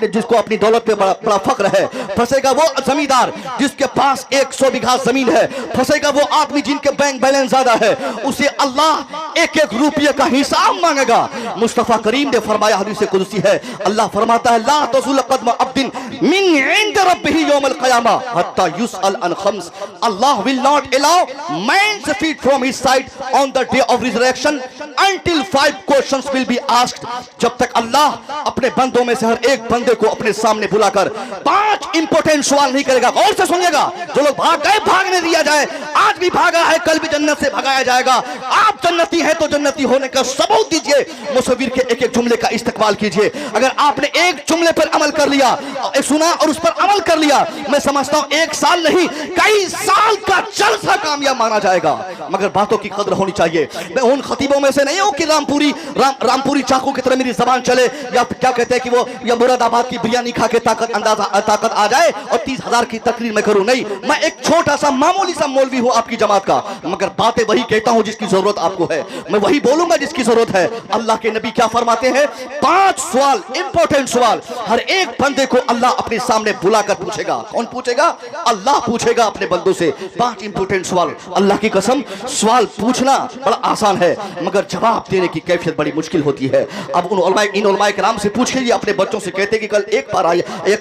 जिसको अपनी दौलत पे बड़ा फख्र है। फंसेगा वो जमींदार जिसके पास 100 बीघा जमीन है। फंसेगा वो आदमी जिनके बैंक बैलेंस ज्यादा है। उसे अल्लाह एक एक रुपये का हिसाब मांगेगा। मुस्तफा करीम ने फरमाया, हदीस कुदसी है, अल्लाह फरमाता है, ला तज़ुल क़दम अब्दिन मिन इंद रब्बिही यौमल क़यामा हत्ता युसअल अन खम्स। Allah will not allow man's feet from his side on the day of resurrection until 5 questions will be asked। जब तक अल्लाह अपने बंदों में से हर एक बंदे को अपने सामने बुलाकर 5 इंपॉर्टेंट सवाल नहीं करेगा। गौर से सुनिएगा, जो लोग भाग गए भागने दिया जाए, आज भी भागा है कल भी जन्नत से भगाया जाएगा। आप जन्नती हैं तो जन्नती होने का सबूत दीजिए, मुसव्विर के एक एक जुमले का इस्तेमाल कीजिए। अगर आपने एक जुमले पर अमल कर लिया, सुना और उस पर अमल कर लिया, मैं समझता हूं 1 साल नहीं कई साल का जलसा कामयाब माना जाएगा। मगर बातों की कदर होनी चाहिए। मैं उन खतीबों में से नहीं हूं कि रामपुरी चाकू की तरह मेरी जबान चले, या क्या कहते हैं कि वो या मुरादाबाद की बिरयानी खा के ताकत आ जाए और 30,000 की तकरीर में करूं। नहीं, मैं एक छोटा सा मामूली सा मौलवी हूं आपकी जमात का, मगर बातें वही कहता हूं जिसकी जरूरत आपको है। मैं वही बोलूंगा जिसकी जरूरत है। अल्लाह के नबी क्या फरमाते हैं? 5 सवाल, इंपॉर्टेंट सवाल हर एक बंदे को अल्लाह अपने सामने बुलाकर पूछेगा। कौन पूछेगा? अल्लाह पूछेगा अपने बंदों से 5 इंपॉर्टेंट सवाल। अल्लाह की कसम, सवाल पूछना बड़ा आसान है, मगर जवाब देने की कैफियत बड़ी मुश्किल होती है। अब इन उलमाए किराम से पूछ लीजिए, अपने बच्चों से कहते कि कल एक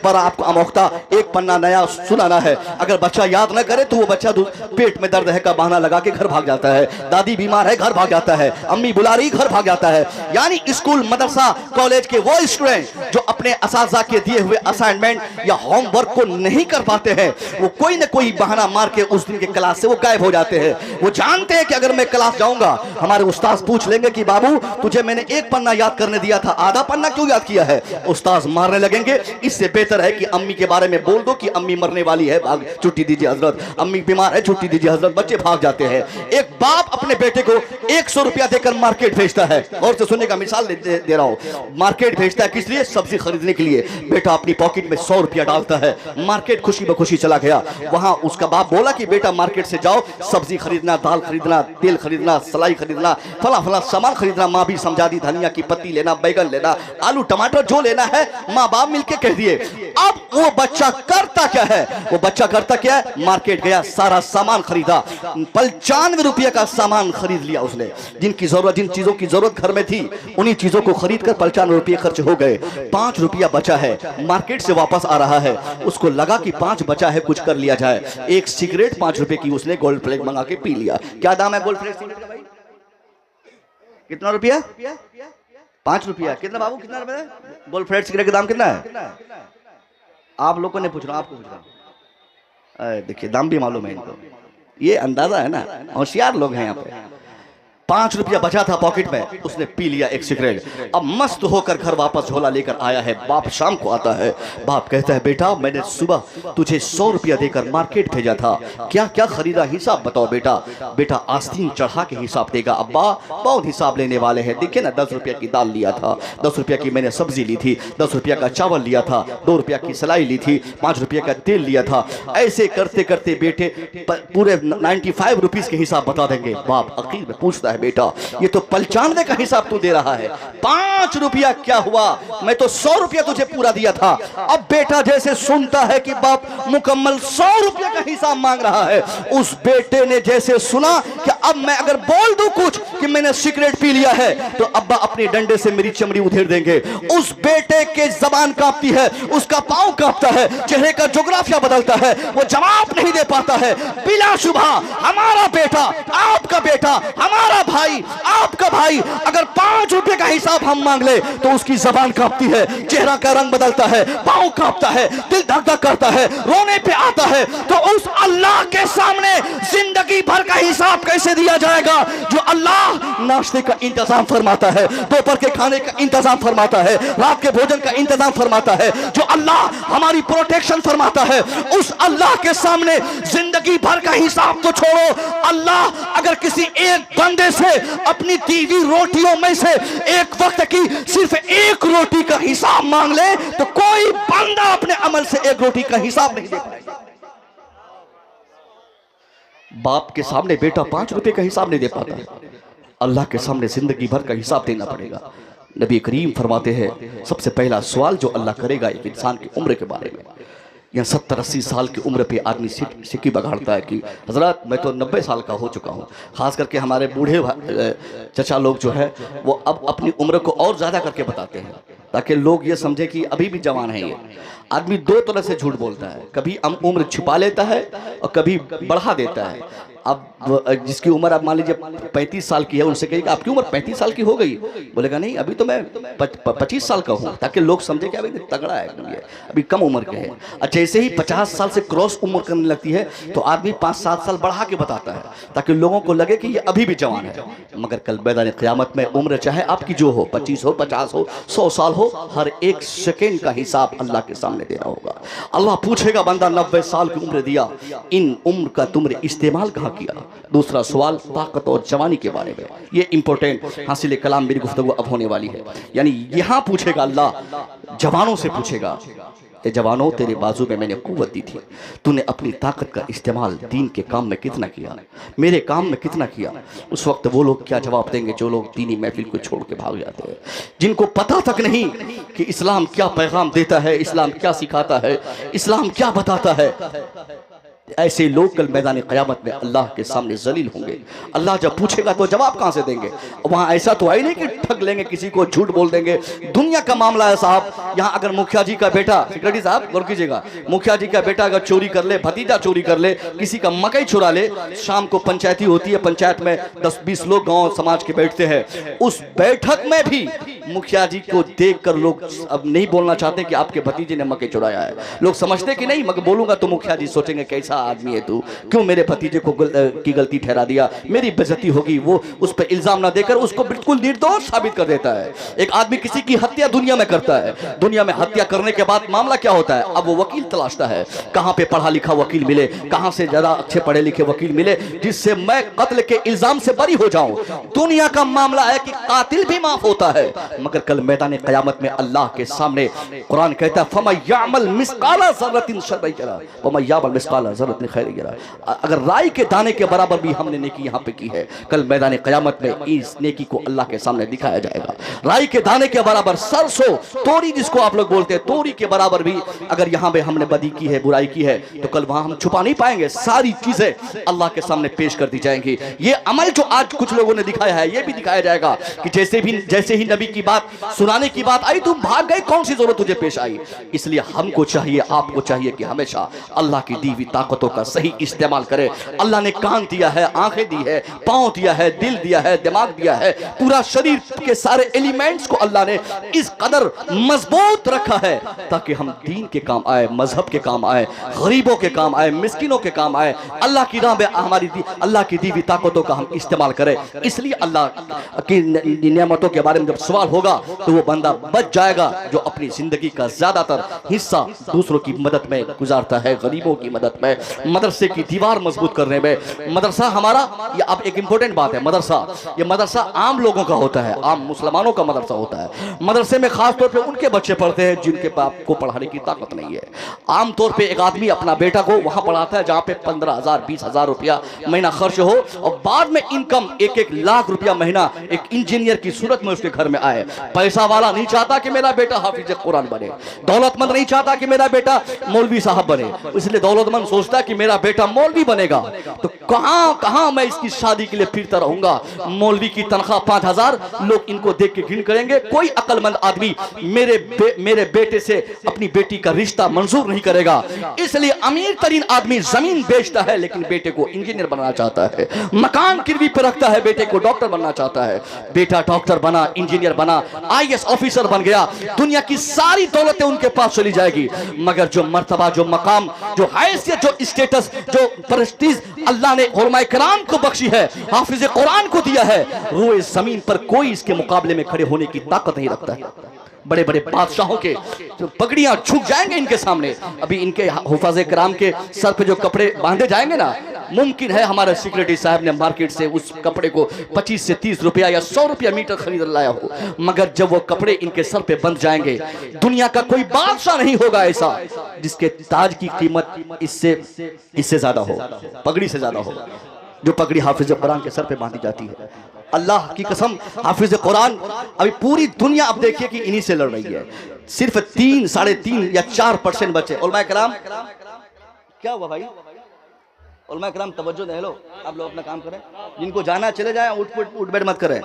बार आपको अमोख्ता एक पन्ना नया सुनाना है। अगर बच्चा याद न करे तो वो बच्चा पेट में दर्द है का बहाना लगा के घर भाग जाता है, दादी बीमार है घर भाग जाता है, अम्मी बुला रही घर भाग जाता है। यानी स्कूल, मदरसा, कॉलेज के वो स्टूडेंट जो अपने असातिज़ा के दिए हुए असाइनमेंट या होमवर्क को नहीं कर पाते हैं, वो कोई ना कोई बहाना मार के उस दिन के क्लास से वो गायब हो जाते हैं। वो जानते हैं कि अगर मैं क्लास जाऊंगा हमारे उस्ताद पूछ लेंगे कि बाबू तुझे मैंने एक पन्ना याद करने दिया था, आधा पन्ना क्यों याद किया है? उस्ताद मारने लगेंगे। इससे बेहतर है कि अम्मी के बारे में बोल दो कि अम्मी मरने वाली है, भाग छुट्टी दीजिए हजरत, अम्मी बीमार है छुट्टी दीजिए हजरत, बच्चे भाग जाते हैं। एक बाप अपने बेटे को 100 रुपया देकर मार्केट भेजता है, और से सुनने का मिसाल दे रहा हूं। मार्केट भेजता है किस लिए? सब्जी खरीदने के लिए। बेटा अपनी पॉकेट में 100 रुपया डालता है, मार्केट खुशी बखुशी चला गया। वहां उसका बाप बोला कि बेटा मार्केट से जाओ, सब्जी खरीदना, दाल खरीदना, तेल खरीदना, सलाई खरीदना, फला फला सामान खरीदना। माँ भी समझा दी, धनिया की पत्ती लेना, बैगन लेना, आलू टमाटर जो लेना है माँ बाप मिलके कह दिए। अब वो बच्चा करता क्या है? वो बच्चा करता क्या है? मार्केट गया, सारा सामान खरीदा, 95 रुपये का सामान खरीद लिया उसने। जिन चीजों की जरूरत घर में थी उन्हीं चीजों को खरीद कर 95 रुपये खर्च हो गए। 5 रुपया बचा है, मार्केट से वापस आ रहा है, उसको लगा कि 5 बचा है, कुछ कर लिया जाए। एक सिगरेट 5 रुपए की उसने गोल्ड फ्लेग मंगा के पी लिया। क्या दाम है गोल्ड फ्लेग सिगरेट का भाई? कितना रुपया? 5 रुपया। कितना बाबू, कितना रुपया गोल्ड फ्लेग सिगरेट का दाम? कितना है? आप लोगों ने पूछ रहा, आपको पूछ रहा। देखिए दाम भी मालूम है इनको, ये अंदाजा है ना, होशियार लोग हैं यहाँ पे। 5 रुपया बचा था पॉकेट में, उसने पी लिया एक सिगरेट। अब मस्त होकर घर वापस झोला लेकर आया है। बाप शाम को आता है, बाप कहता है बेटा मैंने सुबह तुझे 100 रुपया देकर मार्केट भेजा था, क्या क्या खरीदा हिसाब बताओ बेटा। बेटा आस्तीन चढ़ा के हिसाब देगा। अब्बा बहुत हिसाब लेने वाले हैं, देखिए ना 10 रुपया की दाल लिया था, 10 रुपया की मैंने सब्जी ली थी, 10 रुपया का चावल लिया था, 2 रुपया की सिलाई ली थी, 5 रुपया का तेल लिया था। ऐसे करते करते बेटे पूरे 95 रुपीज के हिसाब बता देंगे। बाप आखिर में पूछता है बेटा ये तो 95 का हिसाब तू दे रहा है, 5 रुपया क्या हुआ? मैं तो 100 रुपया तुझे पूरा दिया था। अब बेटा जैसे सुनता है कि बाप मुकम्मल 100 रुपया का हिसाब मांग रहा है, उस बेटे ने जैसे सुना कि अब मैं अगर बोल दूं कुछ कि मैंने सिगरेट पी लिया है तो अब्बा अपने डंडे से मेरी चमड़ी उधेड़ देंगे। उस बेटे के जबान कांपती है, उसका पांव कांपता है, चेहरे का जोग्राफिया बदलता है, वो जवाब नहीं दे पाता है। बिला शुबह हमारा बेटा, आपका बेटा, हमारा भाई, आपका भाई अगर 5 रुपए का हिसाब हम मांग ले तो उसकी जबान कांपती है, चेहरा का रंग बदलता है, पांव कांपता है, दिल धक धक करता है, रोने पे आता है। तो उस अल्लाह के सामने जिंदगी भर का हिसाब कैसे दिया जाएगा? जो अल्लाह नाश्ते का इंतजाम फरमाता है, दोपहर के खाने का इंतजाम फरमाता है, रात के भोजन का इंतजाम फरमाता है, जो अल्लाह हमारी प्रोटेक्शन फरमाता है, उस अल्लाह के सामने जिंदगी भर का हिसाब तो छोड़ो, अल्लाह अगर किसी एक बंदे से अपनी दीवी रोटियों में से एक वक्त की सिर्फ एक रोटी का हिसाब मांग ले तो कोई बंदा अपने अमल से एक रोटी का हिसाब नहीं दे पाएगा। बाप के सामने बेटा 5 रुपए का हिसाब नहीं दे पाता, अल्लाह के सामने जिंदगी भर का हिसाब देना पड़ेगा। नबी करीम फरमाते हैं सबसे पहला सवाल जो अल्लाह करेगा एक इंसान की उम्र के बारे में। या 70-80 साल की उम्र पे आदमी सिक्की बगाड़ता है कि हजरत मैं तो 90 साल का हो चुका हूँ। खास करके हमारे बूढ़े चचा लोग जो है वो अब अपनी उम्र को और ज़्यादा करके बताते हैं ताकि लोग ये समझे कि अभी भी जवान है। ये आदमी 2 तरह से झूठ बोलता है, कभी उम्र छिपा लेता है और कभी बढ़ा देता है। अब जिसकी उम्र आप मान लीजिए 35 साल की है, उनसे कहिएगा आपकी उम्र 35 साल की हो गई, बोलेगा नहीं अभी तो मैं 25 साल का हूँ, ताकि लोग समझे कि अभी तगड़ा है एकदम, ये अभी कम उम्र के है। अच्छा ऐसे ही 50 साल से क्रॉस उम्र करने लगती है तो आदमी 5-7 साल बढ़ा के बताता है ताकि लोगों को लगे कि ये अभी भी जवान है। मगर कल मैदान क़यामत में उम्र चाहे आपकी जो हो, 25 हो, 50 हो, 100 साल हो, हर एक सेकेंड का हिसाब अल्लाह के सामने देना होगा। अल्लाह पूछेगा बंदा 90 साल की उम्र दिया, इन उम्र का तुमने इस्तेमाल कहाँ किया? दूसरा सवाल ताकत और जवानी के बारे में, ये इंपॉर्टेंट हासिल कलाम मेरी गुफ्तगू अब होने वाली है। यानी यहां पूछेगा अल्लाह, जवानों से पूछेगा, ए जवानों तेरे बाजू में मैंने कुव्वत दी थी, तूने अपनी ताकत का इस्तेमाल दीन के काम में कितना किया, मेरे काम में कितना किया? उस वक्त वो लोग क्या जवाब देंगे जो लोग दीनी महफिल को छोड़ के भाग जाते हैं, जिनको पता तक नहीं कि इस्लाम क्या पैगाम देता है, इस्लाम क्या सिखाता है, इस्लाम क्या बताता है। ऐसे लोग कल मैदान क़यामत में अल्लाह के सामने जलील होंगे। अल्लाह जब पूछेगा तो जवाब कहाँ से देंगे? वहाँ ऐसा तो है नहीं कि ठग लेंगे, किसी को झूठ बोल देंगे। दुनिया का मामला है साहब। यहाँ अगर मुखिया जी का बेटा, सेक्रेटरी साहब गौर कीजिएगा, मुखिया जी का बेटा अगर चोरी कर ले, भतीजा चोरी कर ले, किसी का मकई चुरा ले, शाम को पंचायती होती है, पंचायत में 10-20 लोग गाँव समाज के बैठते हैं, उस बैठक में भी मुखिया जी को देख कर लोग अब नहीं बोलना चाहते कि आपके भतीजे ने मकई चुराया है। लोग समझते कि नहीं, मगर बोलूंगा तो मुखिया जी सोचेंगे कैसा आदमी है तू, क्यों मेरे भतीजे को की गलती ठहरा दिया, मेरी बेइज्जती होगी। वो उस पर इल्जाम ना देकर उसको बिल्कुल निर्दोष साबित कर देता है। एक आदमी किसी की हत्या दुनिया में करता है, दुनिया में हत्या करने के बाद मामला क्या होता है? अब वो वकील तलाशता है, कहां पे पढ़ा लिखा वकील मिले, कहां से ज्यादा अच्छे पढ़े लिखे वकील मिले जिससे मैं कत्ल के इल्जाम से बरी हो जाऊं। दुनिया का मामला है कि कातिल भी माफ होता है, मगर कल मैदान क़यामत में अल्लाह के सामने कुरान कहता है फमन यअमल मिस्काला ज़र्रतिन शर्रन यरा वमन यअमल मिस्काला ज़र्रतिन खैरन यरा। अगर राई के दाने के बराबर भी हमने नेकी यहाँ पे की है, कल मैदान क़यामत में इस नेकी को अल्लाह के सामने दिखाया जाएगा। राई के दाने के बराबर, सरसों तोरी जिसको आप लोग बोलते हैं, तोरी के बराबर भी अगर यहाँ पे हमने बदी की है, बुराई की है, तो कल वहां हम छुपा नहीं पाएंगे। सारी चीजें अल्लाह के सामने पेश कर दी जाएंगी। ये अमल जो आज कुछ लोगों ने दिखाया है, ये भी दिखाया जाएगा कि जैसे ही नबी की बात सुनाने की बात आई तुम भाग गए, कौन सी जरूरत तुझे पेश आई? इसलिए हमको चाहिए, आपको चाहिए कि हमेशा अल्लाह की दी हुई ताकतों का सही इस्तेमाल करे। अल्लाह ने कान दिया है, आंखें दी है, पांव दिया है, दिल दिया है, दिमाग दिया है, पूरा शरीर के सारे एलिमेंट्स को अल्लाह ने इस कदर मजबूत रखा है ताकि हम दीन के काम आए, मजहब के काम आए, गरीबों के काम आए, मिस्किनों के काम आए, अल्लाह की राह में हमारी अल्लाह की दी हुई ताकतों का हम इस्तेमाल करें। इसलिए अल्लाह की नियामतों के बारे में जब सवाल होगा तो वो बंदा बच जाएगा जो अपनी जिंदगी का ज्यादातर हिस्सा दूसरों की मदद में गुजारता है, गरीबों की मदद में, मदरसे की दीवार मजबूत करने में। मदरसा हमारा, ये अब एक इंपॉर्टेंट बात है, ये मदरसा आम लोगों का होता है, आम मुसलमानों का मदरसा होता है। मदरसे में खास तौर पे उनके बच्चे पढ़ते हैं जिनके बाप को पढ़ाने की ताकत नहीं है। आम तौर पे एक आदमी अपना बेटा को वहां पढ़ाता है जहां पे 15,000 20,000 रुपया महीना खर्च हो और बाद में इनकम 1-1 लाख रुपया महीना एक इंजीनियर की सूरत में उसके घर में आए। पैसा वाला नहीं चाहता कि मेरा बेटा हाफिज कुरान बने, दौलतमंद नहीं चाहता कि मेरा बेटा मौलवी साहब बने, इसलिए दौलतमंद सोचता सोचता कि मेरा बेटा मौलवी बनेगा तो कहां कहां मैं इसकी शादी के लिए फिरता रहूंगा। मौलवी की तनख्वाह 5,000, लोग इनको देख के घिन करेंगे। कोई अक्लमंद आदमी मेरे बेटे से अपनी बेटी का रिश्ता मंजूर नहीं करेगा। इसलिए अमीर तरीन आदमी जमीन बेचता है लेकिन बेटे को इंजीनियर बनाना चाहता है, मकान गिरवी पर रखता है, बेटे को डॉक्टर बनना चाहता है। बेटा डॉक्टर बना, इंजीनियर बना, IAS ऑफिसर बन गया, दुनिया की सारी दौलतें उनके पास चली जाएगी, मगर जो मर्तबा, जो मकाम, जो हैसियत, जो स्टेटस, जो प्रेस्टीज अल्लाह ने उलमाए किराम को बख्शी है, हाफिज कुरान को दिया है, वो इस जमीन पर कोई इसके मुकाबले में खड़े होने की ताकत नहीं रखता है। बड़े बड़े बादशाहों के जो पगड़ियां झुक जाएंगे इनके सामने। अभी इनके हुफाज़े किराम के सर पे जो कपड़े बांधे जाएंगे ना, मुमकिन है हमारे सेक्रेटरी साहब ने मार्केट से उस कपड़े को 25 से 30 रुपया या 100 रुपया मीटर खरीद लाया हो, मगर जब वो कपड़े इनके सर पे बंध जाएंगे, दुनिया का कोई बादशाह नहीं होगा ऐसा जिसके ताज की कीमत इससे ज्यादा हो, पगड़ी से ज्यादा हो, जो पगड़ी हाफिज कुरान के सर पे बांधी जाती है। अल्लाह की कसम, हाफिज कुरान अभी पूरी दुनिया अब देखिए कि इन्हीं से लड़ रही है। सिर्फ 3, 3.5 या 4% बच्चे। उलमाए किराम, क्या हुआ भाई? उलमाए किराम तवज्जो दे लो, आप लोग अपना काम करें, जिनको जाना चले जाएं, उठ बैठ मत करें।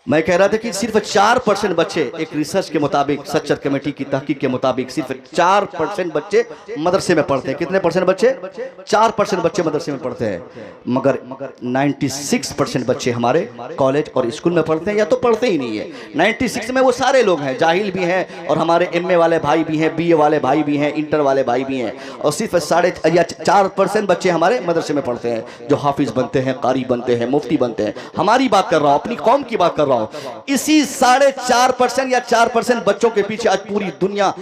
मैं कह रहा था कि सिर्फ 4% बच्चे, एक रिसर्च के मुताबिक, सच्चर कमेटी की तहकीक के मुताबिक सिर्फ 4% बच्चे मदरसे में पढ़ते हैं। कितने परसेंट बच्चे? 4% बच्चे मदरसे में पढ़ते हैं, मगर 96% बच्चे हमारे कॉलेज और स्कूल में पढ़ते हैं या तो पढ़ते ही नहीं है। 96 में वो सारे लोग हैं, जाहिल भी हैं और हमारे MA वाले भाई भी हैं, BA वाले भाई भी हैं, इंटर वाले भाई भी हैं, और सिर्फ 4% बच्चे हमारे मदरसे में पढ़ते हैं जो हाफिज बनते हैं, कारी बनते हैं, मुफ्ती बनते हैं। हमारी बात कर रहा हूँ, अपनी कौम की बात कर रहा हूँ। इसी 4.5% या 4% बच्चों के पीछे आज पूरी दुनिया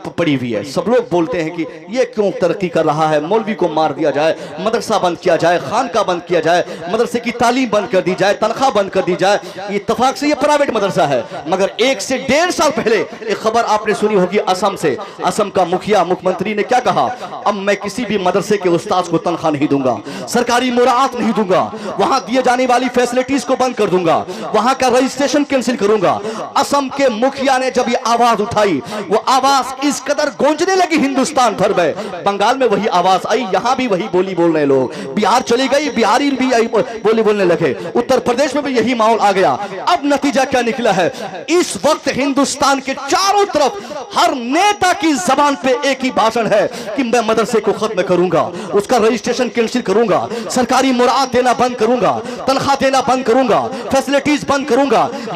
पड़ी हुई है। सब लोग बोलते हैं कि ये क्यों तरक्की कर रहा है, मौलवी को मार दिया जाए, मदरसा बंद किया जाए, खानका बंद किया जाए, मदरसे की तालीम बंद कर दी जाए, तनख्वाह बंद कर दी जाए। ये इत्तेफाक से ये प्राइवेट मदरसा है, मगर 1 से 1.5 साल पहले एक खबर आपने सुनी होगी असम से। असम का मुखिया, मुख्यमंत्री ने क्या कहा? अब मैं किसी भी मदरसे के उस्ताद को तनख्वाह नहीं दूंगा, सरकारी मुराआत नहीं दूंगा, वहां दिए जाने वाली फैसिलिटीज को बंद कर दूंगा, वहां का रजिस्ट्रेशन कैंसिल करूंगा। असम के मुखिया ने जब ये आवाज उठाई, वो आवाज इस कदर गूंजने लगी हिंदुस्तान भर में। बंगाल में वही आवाज आई, यहां भी वही बोली बोल रहे लोग, बिहार चली गई, बिहारी भी बोली बोलने लगे, उत्तर प्रदेश में भी यही माहौल आ गया। अब नतीजा क्या निकला है? इस वक्त हिंदुस्तान के चारों तरफ हर नेता की जबान पे एक ही भाषण है कि मैं मदरसे को खत्म करूंगा, उसका रजिस्ट्रेशन कैंसिल करूंगा, सरकारी मुराद देना बंद करूंगा, तनख्वाह देना बंद करूंगा, फैसिलिटीज बंद करूंगा।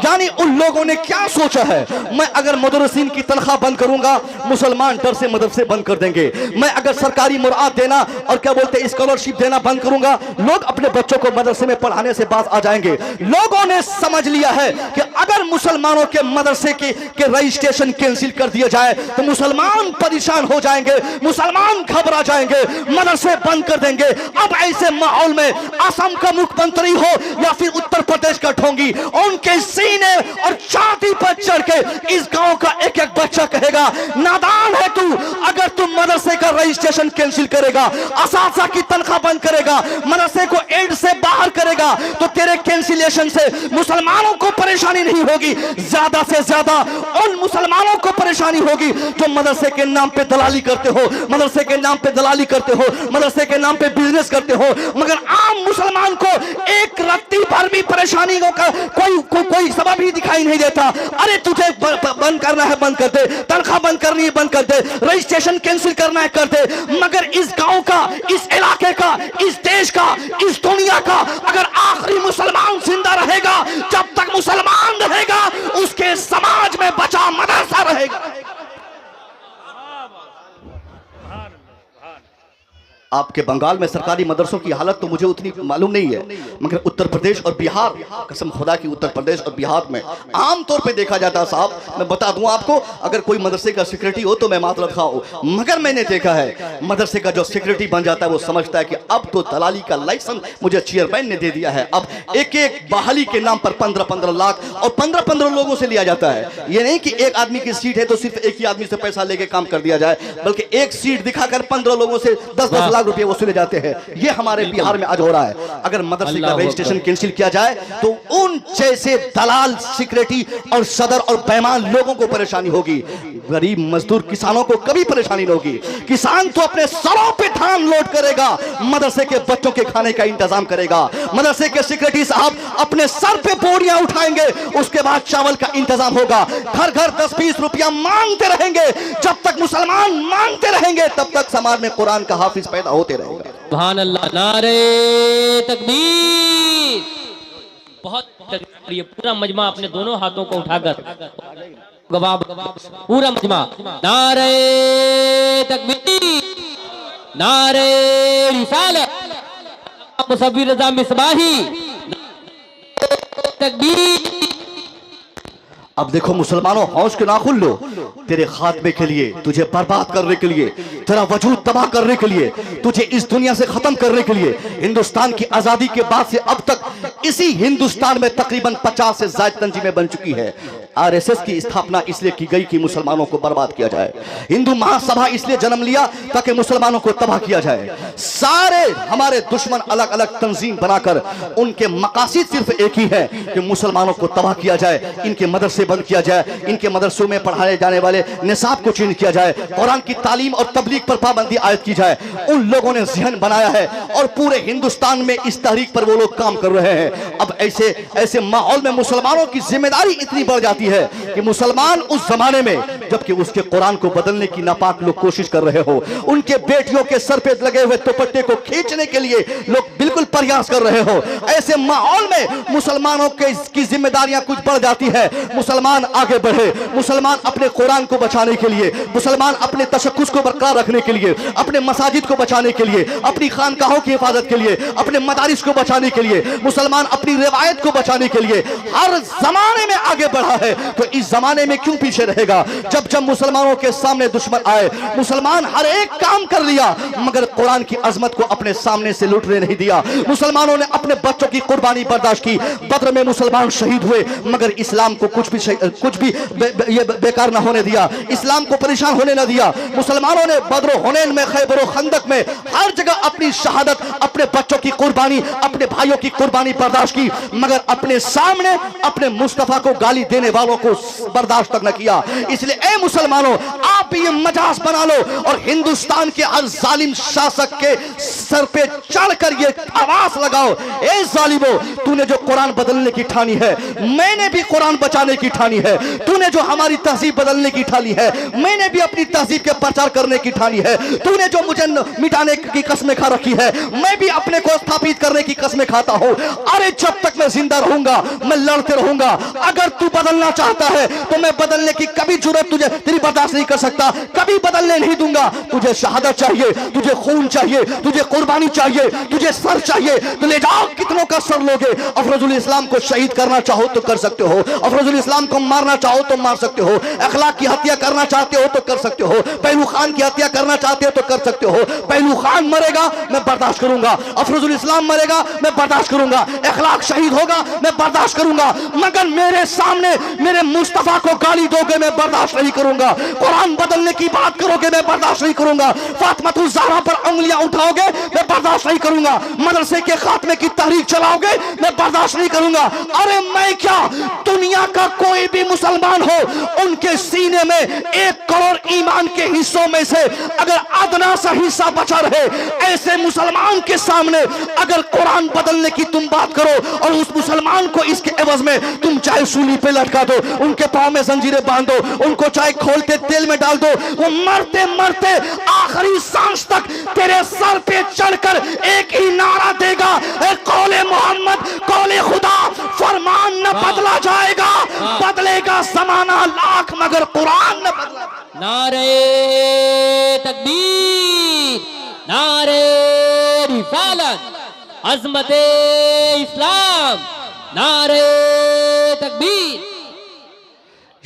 यानी उन लोगों ने क्या सोचा है, मैं अगर मुदर्रिसीन की तनख्वाह बंद करूंगा, मुसलमान डर से मदरसे बंद कर देंगे। मैं अगर सरकारी मुराद देना और क्या बोलते हैं स्कॉलरशिप देना बंद करूंगा, लोग अपने बच्चों को मदरसे में पढ़ाने से बात आ जाएंगे। लोगों ने समझ लिया है कि अगर मुसलमानों के मदरसे के रजिस्ट्रेशन कैंसिल कर दिया जाए तो मुसलमान परेशान हो जाएंगे, मुसलमान घबरा जाएंगे, मदरसे बंद कर देंगे। अब ऐसे माहौल में असम का मुख्यमंत्री हो या फिर उत्तर प्रदेश का ढोंगी, उनके सीने और छाती पर चढ़ के इस गांव का एक एक बच्चा कहेगा, नादान है तू, अगर तू मदरसे का रजिस्ट्रेशन कैंसिल करेगा, असातिज़ा की तनख्वाह बंद करेगा, मदरसे को एड से बाहर करेगा, तो तेरे कैंसिलेशन से मुसलमानों को परेशानी नहीं होगी, ज्यादा से ज्यादा उन मुसलमानों को परेशानी होगी जो मदरसे के नाम पे दलाली करते हो, मदरसे के नाम पे दलाली करते हो, मदरसे के नाम पे बिजनेस करते हो। मगर आम मुसलमान को एक रत्ती भर भी परेशानियों का कोई सबब ही दिखाई नहीं देता। अरे तुझे बंद करना है बंद कर दे, तनख्वाह बंद करनी है बंद कर दे, रजिस्ट्रेशन कैंसिल करना है कर दे, मगर इस गांव का, इस इलाके का, इस देश का, इस दुनिया का अगर आखिरी मुसलमान जिंदा रहेगा, जब तक मुसलमान रहेगा उसके समाज में बचा मदरसा रहेगा। आपके बंगाल में सरकारी मदरसों की हालत तो मुझे उतनी मालूम नहीं है, मगर उत्तर प्रदेश और बिहार, कसम खुदा की उत्तर प्रदेश और बिहार में आम तौर पे देखा जाता है। साहब मैं बता दूं आपको, अगर कोई मदरसे का सेक्रेटरी हो तो मैं मातरत खाऊं, मगर मैंने देखा है मदरसे का जो सेक्रेटरी बन जाता है वो समझता है कि अब तो दलाली का लाइसेंस मुझे चेयरमैन ने दे दिया है, अब एक एक बहाली के नाम पर 15-15 लाख और 15-15 लोगों से लिया जाता है। ये नहीं कि एक आदमी की सीट है तो सिर्फ एक ही आदमी से पैसा लेके काम कर दिया जाए, बल्कि एक सीट दिखाकर 15 लोगों से 10-10 लाख रुपए वसूले जाते हैं। ये हमारे बिहार में आज हो रहा है। अगर मदरसे का रजिस्ट्रेशन कैंसिल किया जाए तो उन जैसे दलाल, सिक्योरिटी और सदर और बेईमान लोगों को परेशानी होगी। गरीब मजदूर किसानों को कभी परेशानी नहीं होगी। किसान तो अपने सरों पे धान लोड करेगा, मदरसे के बच्चों के खाने का इंतजाम करेगा। मदरसे के सिक्योरिटी साहब अपने सर पे बोरियां उठाएंगे, उसके बाद चावल का इंतजाम होगा। घर घर 10-20 रुपया मांगते रहेंगे। जब तक मुसलमान मांगते रहेंगे तब तक समाज में कुरान का हाफिज पैदा होते रहेगा। सुभान अल्लाह, नारे तकबीर। बहुत तकबीर। पूरा मजमा अपने दोनों हाथों को उठाकर गवाह, पूरा मजमा नारे तकबीर, नारे रिसालत, मुसव्विर रज़ा मिसबाही, तकबीर। अब देखो मुसलमानों, हौश के नाखुन लो। तेरे खात्मे के लिए, तुझे बर्बाद करने के लिए, तेरा वजूद तबाह करने के लिए, तुझे इस दुनिया से खत्म करने के लिए, हिंदुस्तान की आजादी के बाद से अब तक इसी हिंदुस्तान में तकरीबन 50 से ज्यादा तंजीमें बन चुकी है। आरएसएस की स्थापना इसलिए की गई कि मुसलमानों को बर्बाद किया जाए। हिंदू महासभा इसलिए जन्म लिया ताकि मुसलमानों को तबाह किया जाए। सारे हमारे दुश्मन अलग अलग तंजीम बनाकर उनके मकासद सिर्फ एक ही है कि मुसलमानों को तबाह किया जाए, इनके मदरसे बंद किया जाए, इनके मदरसों में पढ़ाए जाने वाले निसाब को चेंज किया जाए, कुरान की तालीम और तबलीग पर पाबंदी आयद की जाए। उन लोगों ने ज़हन बनाया है और पूरे हिंदुस्तान में इस तहरीक पर वो लोग काम कर रहे हैं। अब ऐसे माहौल में मुसलमानों की जिम्मेदारी इतनी बढ़ जाती है कि मुसलमान उस जमाने में जबकि उसके कुरान को बदलने की नापाक लोग कोशिश कर रहे हो, उनके बेटियों के सर पे लगे हुए दुपट्टे को खींचने के लिए लोग बिल्कुल प्रयास कर रहे हो, ऐसे माहौल में मुसलमानों की जिम्मेदारियां कुछ बढ़ जाती है। मुसलमान आगे बढ़े, मुसलमान अपने कुरान को बचाने के लिए, मुसलमान अपने तशक्कुस को बरकरार रखने के लिए, अपने मसाजिद को बचाने के लिए, अपनी खानकाहों की हिफाजत के लिए, अपने मदारिस को बचाने के लिए, मुसलमान अपनी रिवायत को बचाने के लिए हर जमाने में आगे बढ़ा है। तो इस जमाने में क्यों पीछे रहेगा? जब जब मुसलमानों के सामने दुश्मन आए, मुसलमान हर एक काम कर लिया मगर कुरान की अजमत को अपने सामने से लुटने नहीं दिया। मुसलमानों ने अपने बच्चों की कुर्बानी बर्दाश्त की। बद्र में मुसलमान शहीद हुए मगर इस्लाम को कुछ भी बेकार ना होने दिया, इस्लाम को परेशान होने ना दिया। मुसलमानों ने बद्र, हुनैन में, खैबर और खंदक में हर जगह अपनी शहादत, अपने बच्चों की कुर्बानी, अपने भाइयों की कुर्बानी बर्दाश्त की मगर अपने सामने अपने मुस्तफा को गाली देने वालों को बर्दाश्त तक न किया। इसलिए ए मुसलमानों, आप भी ये मजाज बना लो और हिंदुस्तान के हर जालिम शासक के सर पे चढ़कर ये आवाज लगाओ, ए जालिमो, तूने जो कुरान बदलने की ठानी है, मैंने भी कुरान बचाने की ठानी है। तूने जो हमारी तहजीब बदलने की ठानी है, मैंने भी अपनी तहजीब के प्रचार करने की ठानी है। तूने जो मुझे मिटाने की कसमें खा रखी है, मैं भी अपने को स्थापित करने की कसमें खाता हूं। अरे जब तक मैं जिंदा रहूंगा मैं लड़ते रहूंगा। अगर तू बदलना चाहता है तो मैं बदलने की कभी जरूरत तुझे तेरी बर्दाश्त नहीं कर सकता, कभी बदलने नहीं दूंगा। तुझे शहादत चाहिए, तुझे खून चाहिए, तुझे कुर्बानी चाहिए, तुझे सर चाहिए तो ले जाओ। कितनों का सर लोगे? अफरोजुल इस्लाम को शहीद करना चाहो तो कर सकते हो, अफरोजुल इस्लाम को मारना चाहो तो मार सकते हो, अखलाक की हत्या करना चाहते हो तो कर सकते हो, पहलू खान की हत्या करना चाहते हो तो कर सकते हो। पहलू खान मरेगा मैं बर्दाश्त करूंगा, अफरोजुल इस्लाम मरेगा मैं बर्दाश्त करूंगा, अखलाक शहीद होगा मैं बर्दाश्त करूंगा मगर मेरे सामने मेरे मुस्तफा को गाली दोगे मैं बर्दाश्त नहीं करूंगा। कुरान बदलने की बात करोगे मैं बर्दाश्त नहीं करूंगा। फातिमा ज़हरा पर उंगलियां उठाओगे मैं बर्दाश्त नहीं करूंगा। मदरसे के खात्मे की तहरीक चलाओगे मैं बर्दाश्त नहीं करूंगा। अरे मैं क्या, दुनिया का कोई भी मुसलमान हो, उनके सीने में 1 करोड़ ईमान के हिस्सों में से अगर अदना सा हिस्सा बचा रहे, ऐसे मुसलमान के सामने अगर कुरान बदलने की तुम बात करो और उस मुसलमान को इसके एवज में तुम चाहे सूली पे लटका दो, उनके पांव में जंजीरें बांध दो, उनको चाहे खोलते तेल में डाल दो, वो मरते मरते आखिरी सांस तक तेरे सर पे चढ़कर एक ही नारा देगा, कौले मोहम्मद, कौले खुदा, फरमान न बदला जाएगा, बदलेगा जमाना लाख मगर कुरान न बदला। नारे तकबीर, नारे रिसालत, अज़मते इस्लाम, नारे तकबीर।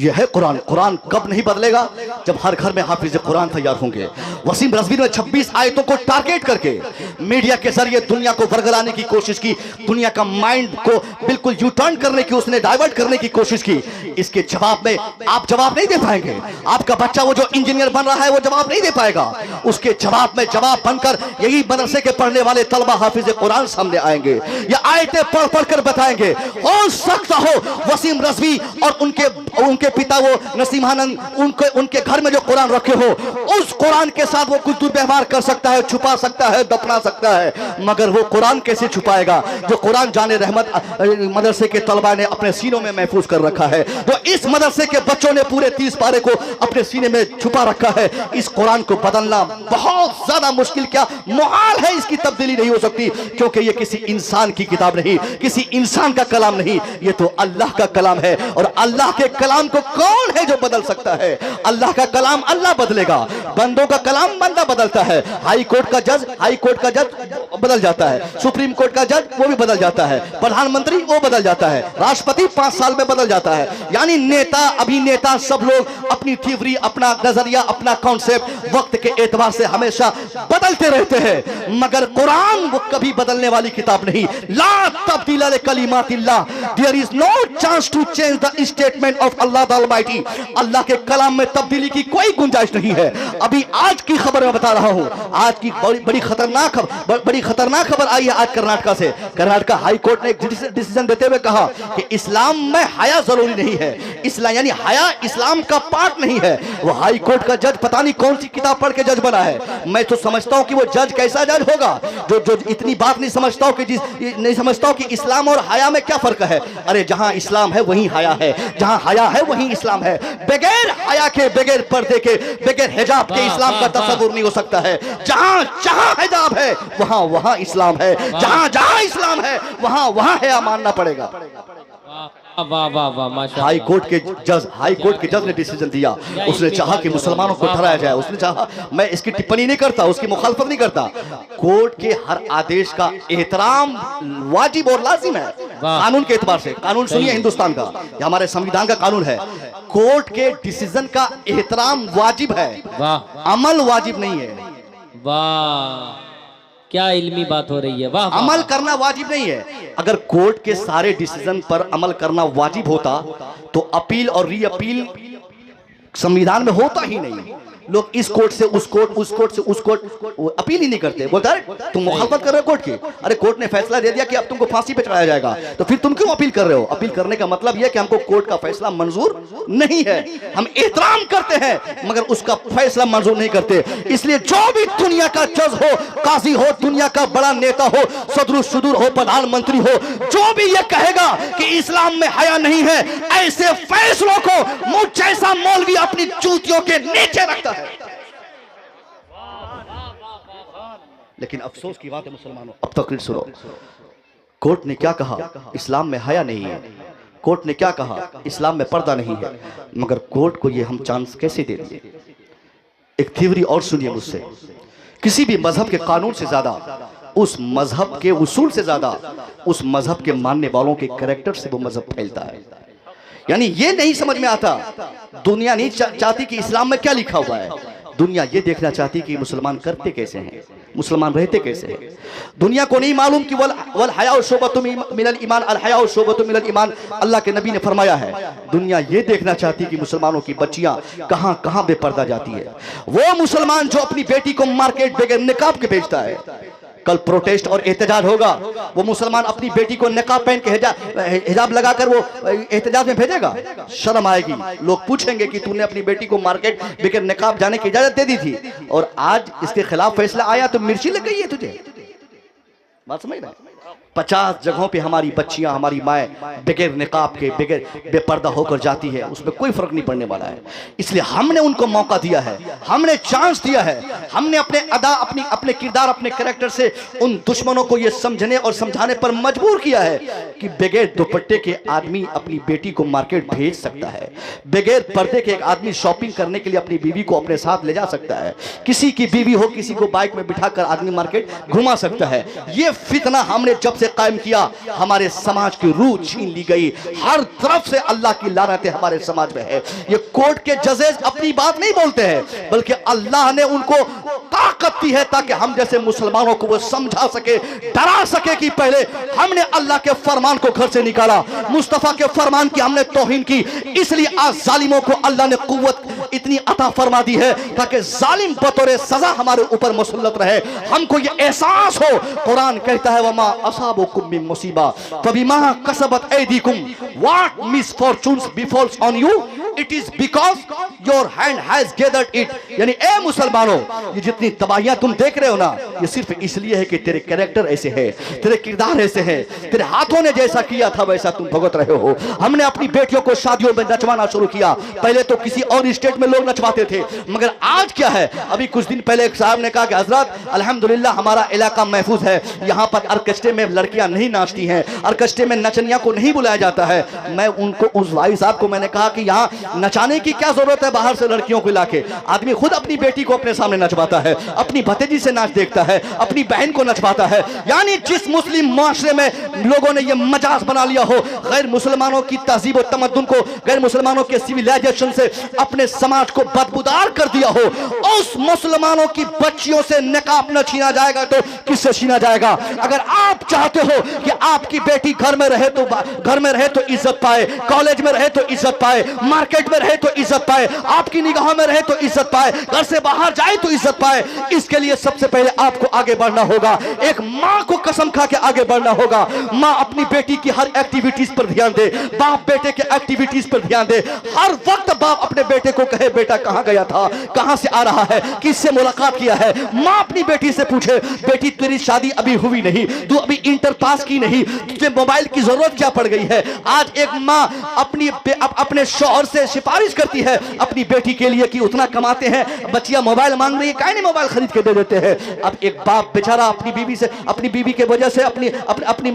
यह है कुरान। कुरान कब नहीं बदलेगा? जब हर घर में हाफिज कुरान तैयार होंगे। वसीम रज़वी ने 26 आयतों को टारगेट करके मीडिया के जरिए दुनिया को वर्गलाने की कोशिश की, दुनिया का माइंड को बिल्कुल यू टर्न करने की, उसने डाइवर्ट करने की कोशिश की। इसके जवाब में आप जवाब नहीं दे पाएंगे। आपका बच्चा वो जो इंजीनियर बन रहा है वो जवाब नहीं दे पाएगा। उसके जवाब में जवाब बनकर यही मदरसे के पढ़ने वाले तलबा हाफिज कुरान सामने आएंगे, या आयतें पढ़ पढ़ कर बताएंगे। हो सकता हो वसीम रज़वी और उनके पिता वो नसीम आनंद, उनके घर में जो कुरान रखे हो, उस कुरान के साथ वो कुछ दुर्व्यवहार कर सकता है, छुपा सकता है, दफना सकता है, मगर वो कुरान कैसे छुपाएगा जो कुरान जाने रहमत मदरसे के तलबा ने अपने सीनों में महफूज कर रखा है, जो इस मदरसे के बच्चों ने पूरे 30 पारे को अपने सीने में छुपा रखा है। इस कुरान को बदलना बहुत ज्यादा मुश्किल, क्या मुहाल है। इसकी तब्दीली नहीं हो सकती, क्योंकि ये किसी इंसान की किताब नहीं, किसी इंसान का कलाम नहीं, ये तो अल्लाह का कलाम है। और अल्लाह के कलाम को कौन है जो बदल सकता है? अल्लाह का कलाम अल्लाह बदलेगा, बंदों का कलाम बंदा बदलता है। हाई कोर्ट का जज बदल जाता है, सुप्रीम कोर्ट का जज वो भी बदल जाता है, प्रधानमंत्री वो बदल जाता है, राष्ट्रपति 5 साल में बदल जाता है। यानी नेता, अभिनेता, सब लोग अपनी थ्योरी, अपना नजरिया, अपना कॉन्सेप्ट वक्त के एतबार से हमेशा बदलते रहते हैं, मगर कुरान वो कभी बदलने वाली किताब नहीं। ला तब्दीला लिकलिमातिल्लाह, there is no chance to change the statement of Allah the almighty. Allah के कलाम में तब्दीली की कोई गुंजाइश नहीं है। अभी आज की खबर मैं बता रहा हूं, आज की बड़ी खतरनाक खबर आई है आज कर्नाटका से। कर्नाटका हाई कोर्ट ने एक डिसीजन देते हुए कहा कि इस्लाम में हया जरूरी नहीं है। इस्लाम यानी हया इस्लाम का पार्ट नहीं है। वो हाई कोर्ट का जज पता नहीं कौन सी किताब पढ़ के जज बना है। मैं तो समझता हूं कि वो जज कैसा जज होगा जो इतनी बात नहीं समझता हूं कि इस्लाम और हया में क्या फर्क है। अरे जहां इस्लाम है वहीं हया है, जहां हया है वहीं इस्लाम है। बगैर हया के, बगैर पर्दे के, बगैर हिजाब के इस्लाम का तस्वुर नहीं हो सकता है। जहां जहां हिजाब है वहां इस्लाम है, जहां इस्लाम है वहां हया मानना पड़ेगा। वाह वाह वाह माशाअल्लाह। हाई कोर्ट के जज ने डिसीजन दिया। उसने चाहा कि मुसलमानों को डराया जाए। उसने चाहा, मैं इसकी टिप्पणी नहीं करता, उसकी मुखालफत नहीं करता। कोर्ट के हर आदेश का एहतराम वाजिब और लाजिम है कानून के एतबार से। कानून सुनिए हिंदुस्तान का, ये हमारे संविधान का कानून है। कोर्ट के डिसीजन का एहतराम वाजिब है, अमल वाजिब नहीं है। वाह, क्या इल्मी बात हो रही है। वाह, अमल करना वाजिब नहीं है। अगर कोर्ट के सारे डिसीजन पर अमल करना वाजिब होता तो अपील और री अपील संविधान में होता ही नहीं। लोग इस कोर्ट से उस कोर्ट, उस कोर्ट से उस कोर्ट अपील ही नहीं करते। बोलता है तुम मुखालफत कर रहे हो कोर्ट की। अरे कोर्ट ने फैसला दे दिया कि अब तुमको फांसी पे चढ़ाया जाएगा, तो फिर तुम क्यों अपील कर रहे हो? अपील करने का मतलब यह कि हमको कोर्ट का फैसला मंजूर नहीं है। हम एहतराम करते हैं मगर उसका फैसला मंजूर नहीं करते। इसलिए जो भी दुनिया का जज हो, काजी हो, दुनिया का बड़ा नेता हो, सदरुल सुदूर हो, प्रधानमंत्री हो, जो भी यह कहेगा कि इस्लाम में हया नहीं है, ऐसे फैसलों को मुझ जैसा मौलवी अपनी जूतियों के नीचे रखता है। लेकिन अफसोस की बात है मुसलमानों, अब तक सुनो, कोर्ट ने क्या कहा? इस्लाम में हया नहीं है। कोर्ट ने क्या कहा? इस्लाम में पर्दा नहीं है। मगर कोर्ट को ये हम चांस कैसे दे दिए? एक थ्योरी और सुनिए मुझसे, किसी भी मजहब के कानून से ज्यादा, उस मजहब के उसूल से ज्यादा, उस मजहब के मानने वालों के कैरेक्टर से वो मजहब फैलता है। यानी ये नहीं समझ में आता, दुनिया नहीं चाहती कि इस्लाम में क्या लिखा हुआ है। दुनिया ये देखना चाहती कि मुसलमान करते कैसे हैं, मुसलमान रहते कैसे हैं। दुनिया को नहीं मालूम कि वल हया शोबतुम मिनल ईमान, अल हया शोबतुम मिनल ईमान, अल्लाह के नबी ने फरमाया है। दुनिया ये देखना चाहती कि मुसलमानों की बच्चियां कहां कहां बेपर्दा जाती है। वो मुसलमान जो अपनी बेटी को मार्केट बगैर निकाब के भेजता है। कल प्रोटेस्ट और एहतजाज होगा, वो मुसलमान अपनी बेटी को निकाब पहन के हिजाब लगाकर वो एहतजाज में भेजेगा? शर्म आएगी। लोग पूछेंगे कि तूने अपनी बेटी को मार्केट बगैर निकाब जाने की इजाजत दे दी थी और आज इसके खिलाफ फैसला आया तो मिर्ची लग गई है तुझे। बात समझ रहे? 50 जगहों पे हमारी बच्चियां, हमारी माएँ बगैर निकाब के, बगैर बेपर्दा होकर जाती है, उसमें कोई फर्क नहीं पड़ने वाला है। इसलिए हमने उनको मौका दिया है, हमने चांस दिया है, हमने अपने अदा, अपने किरदार, अपने कैरेक्टर से उन दुश्मनों को यह समझने और समझाने पर मजबूर किया है कि बगैर दुपट्टे के आदमी अपनी बेटी को मार्केट भेज सकता है, बगैर पर्दे के एक आदमी शॉपिंग करने के लिए अपनी बीवी को अपने साथ ले जा सकता है, किसी की बीवी हो किसी को बाइक में बिठाकर आदमी मार्केट घुमा सकता है। ये फितना हमने जब से कायम किया, हमारे समाज की रूह छीन ली गई। हर तरफ से अल्लाह की लानतें हमारे समाज में है। ये कोर्ट के जजेस अपनी बात नहीं बोलते हैं, बल्कि अल्लाह ने उनको ताकत दी है ताकि हम जैसे मुसलमानों को वो समझा सके, डरा सके कि पहले हमने अल्लाह के फरमान को घर से निकाला, मुस्तफा के फरमान की हमने तौहीन की, इसलिए आज जालिमों को अल्लाह ने कुव्वत इतनी अता फरमा दी है ताकि जालिम बतौर सजा हमारे ऊपर मुसल्लत रहे। हमको ये एहसास हो, कुरान कहता है वमा असाबुकुम मिन मुसीबा फबिमा कसबत ऐदीकुम what misfortunes befalls on you it is because your hand has gathered it. यानी ए मुसलमानों, ये जितनी तबाहियां तुम देख रहे हो ना, ये सिर्फ इसलिए है कि तेरे कैरेक्टर ऐसे है, तेरे किरदार ऐसे हैं, तेरे हाथों ने जैसा किया था वैसा तुम भुगत रहे हो। हमने अपनी बेटियों को शादियों में नचवाना शुरू किया, पहले तो किसी और स्टेट में लोग नचवाते थे, मगर आज क्या है, अभी कुछ दिन पहले एक साहब ने कहा कि हजरत अल्हम्दुलिल्लाह हमारा इलाका महफूज है, यहाँ पर ऑर्केस्ट्रे में लड़कियां नहीं नाचती हैं, ऑर्केस्ट्रे में नचनिया को नहीं बुलाया जाता है। मैं उनको, उस भाई साहब को मैंने कहा कि यहाँ नचाने की क्या जरूरत है, बाहर से लड़कियों को लाके आदमी खुद अपनी बेटी को अपने सामने नचवाता है, अपनी भतीजी से नाच देखता है, अपनी बहन को नचवाता है। यानी जिस मुस्लिम मुआशरे में लोगों ने ये मजाज बना लिया हो, गैर मुसलमानों की तहजीब और तमद्दुन को, गैर मुसलमानों के सिविलाइजेशन से अपने समाज को बदबूदार कर दिया हो, उस मुसलमानों की बच्चियों से निकाब न छीना जाएगा तो किससे छीना जाएगा? अगर आप चाहते हो कि आपकी बेटी घर में रहे तो इज्जत पाए, कॉलेज में रहे तो इज्जत पाए, मार्केट में रहे तो इज्जत पाए, आपकी निगाहों में रहे तो इज्जत पाए, घर से बाहर जाए तो इज्जत पाए, इसके लिए सबसे पहले आपको आगे बढ़ना होगा। एक मां को कसम खा के आगे बढ़ना होगा। मां अपनी बेटी की हर एक्टिविटीज पर ध्यान दे, बाप बेटे के एक्टिविटीज पर ध्यान दे। हर वक्त बाप अपने बेटे को कहे बेटा कहां गया था, कहां से आ रहा है, किससे मुलाकात किया है। मां अपनी बेटी से पूछे बेटी तेरी शादी अभी हुई नहीं, तू अभी इंटर पास की नहीं, तुझे मोबाइल की जरूरत क्या पड़ गई है। आज एक मां अपने शौहर से सिफारिश करती है अपनी बेटी के लिए कि उतना कमाते हैं, बच्चियां मोबाइल मांग रही है, काहे नहीं मोबाइल खरीद के दे देते हैं। अब एक बाप बेचारा अपनी बीवी से, अपनी बीवी के वजह से, अपनी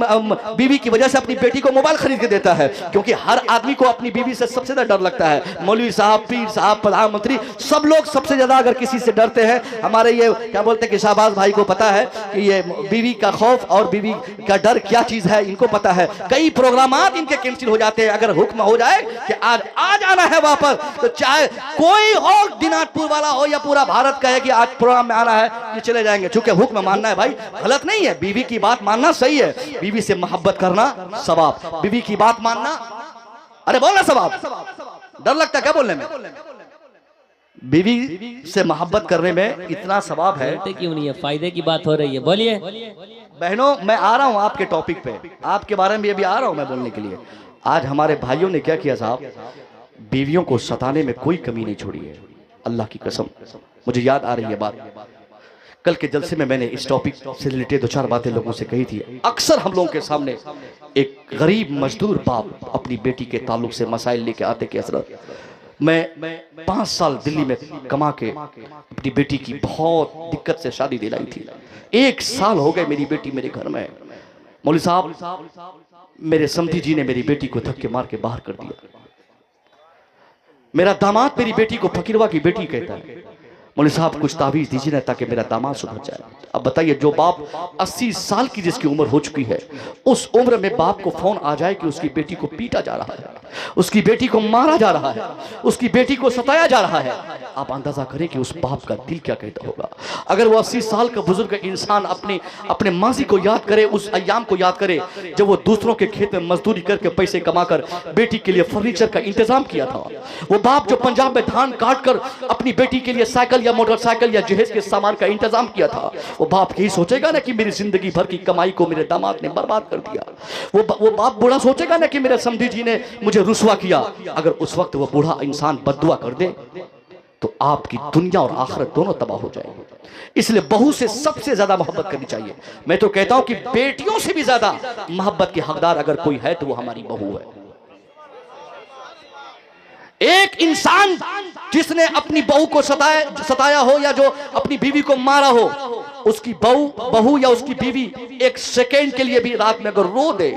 बीवी की वजह से अपनी बेटी को मोबाइल खरीद के देता है, क्योंकि हर आदमी को अपनी बीवी से सबसे ज्यादा डर लगता है। मौलवी साहब, पीर साहब, प्रधानमंत्री, सब लोग सबसे ज्यादा अगर किसी से डरते हैं, हमारे ये क्या बोलते हैं कि शाहबाज भाई को पता है कि ये बीवी का खौफ और बीवी का डर क्या चीज है, इनको पता है। कई प्रोग्रामात इनके कैंसिल हो जाते हैं। अगर हुक्म हो जाए कि आज आ जाना है वापस, तो चाहे कोई हो, दिनाजपुर वाला हो या पूरा भारत कहे कि आज प्रोग्राम में आना है, ये चले जाएंगे, क्योंकि हुक्म मानना है। भाई गलत नहीं है, बीवी की बात मानना सही है, बीवी से मोहब्बत करना सवाब, बीवी की बात मानना, अरे बोलना सवाब, डर लगता है क्या बोलने में? बीवी से मोहब्बत करने में इतना सवाब है। क्यों नहीं है, फायदे की बात हो रही है, बोलिए। बहनों, मैं आ रहा हूं आपके टॉपिक पे, आपके बारे में अभी आ रहा हूं मैं बोलने के लिए। आज हमारे भाइयों ने क्या किया साहब, बीवियों को सताने में कोई कमी नहीं छोड़ी है। अल्लाह की कसम, मुझे याद आ रही है बात, कल के जलसे में मैंने इस टॉपिक से रिलेटेड दो चार बातें लोगों से कही थी। अक्सर हम लोगों के सामने एक गरीब मजदूर बाप अपनी बेटी के ताल्लुक से मसाइल लेके आते कि हजरत मैं 5 साल दिल्ली में कमा के अपनी बेटी की बहुत दिक्कत से शादी दिलाई थी, 1 साल हो गए मेरी बेटी मेरे घर में है। मौलवी साहब, मेरे समधी जी ने मेरी बेटी को धक्के मार के बाहर कर दिया। मेरा दामाद मेरी बेटी को फकीरवा की बेटी कहता है। मौलवी साहब कुछ तावीज दीजिए ना ताकि मेरा दामाद सुधर जाए। अब बताइए, जो बाप 80 साल की जिसकी उम्र हो चुकी है, उस उम्र में बाप को फोन आ जाए कि उसकी बेटी को पीटा जा रहा है, उसकी बेटी को मारा जा रहा है, उसकी बेटी को सताया जा रहा है, आप अंदाजा करें कि उस बाप का दिल क्या कहता होगा। अगर वो 80 साल का बुजुर्ग इंसान अपने माजी को याद करे, उस अय्याम को याद करे जब वो दूसरों के खेत में मजदूरी करके पैसे कमाकर बेटी के लिए फर्नीचर का इंतजाम किया था। वो बाप जो पंजाब में धान काट कर अपनी बेटी के लिए साइकिल या मोटरसाइकिल या जहेज के सामान का इंतजाम किया था, वो बाप यही सोचेगा ना कि मेरी जिंदगी भर की कमाई को मेरे दामाद ने बर्बाद कर दिया। वो बाप बूढ़ा सोचेगा ना कि मेरे समधी जी ने मुझे रुसवा किया। अगर उस वक्त वो बूढ़ा इंसान बद्दुआ कर दे तो आपकी दुनिया और आखिरत दोनों तबाह हो जाएगी। इसलिए बहू से सबसे ज्यादा मोहब्बत करनी चाहिए। मैं तो कहता हूं कि बेटियों से भी ज्यादा मोहब्बत के हकदार अगर कोई है तो वो हमारी बहू है। एक इंसान जिसने अपनी बहू को सताया हो या जो अपनी बीवी को मारा हो, उसकी बहू या उसकी बीवी एक सेकेंड के लिए भी रात में अगर रो दे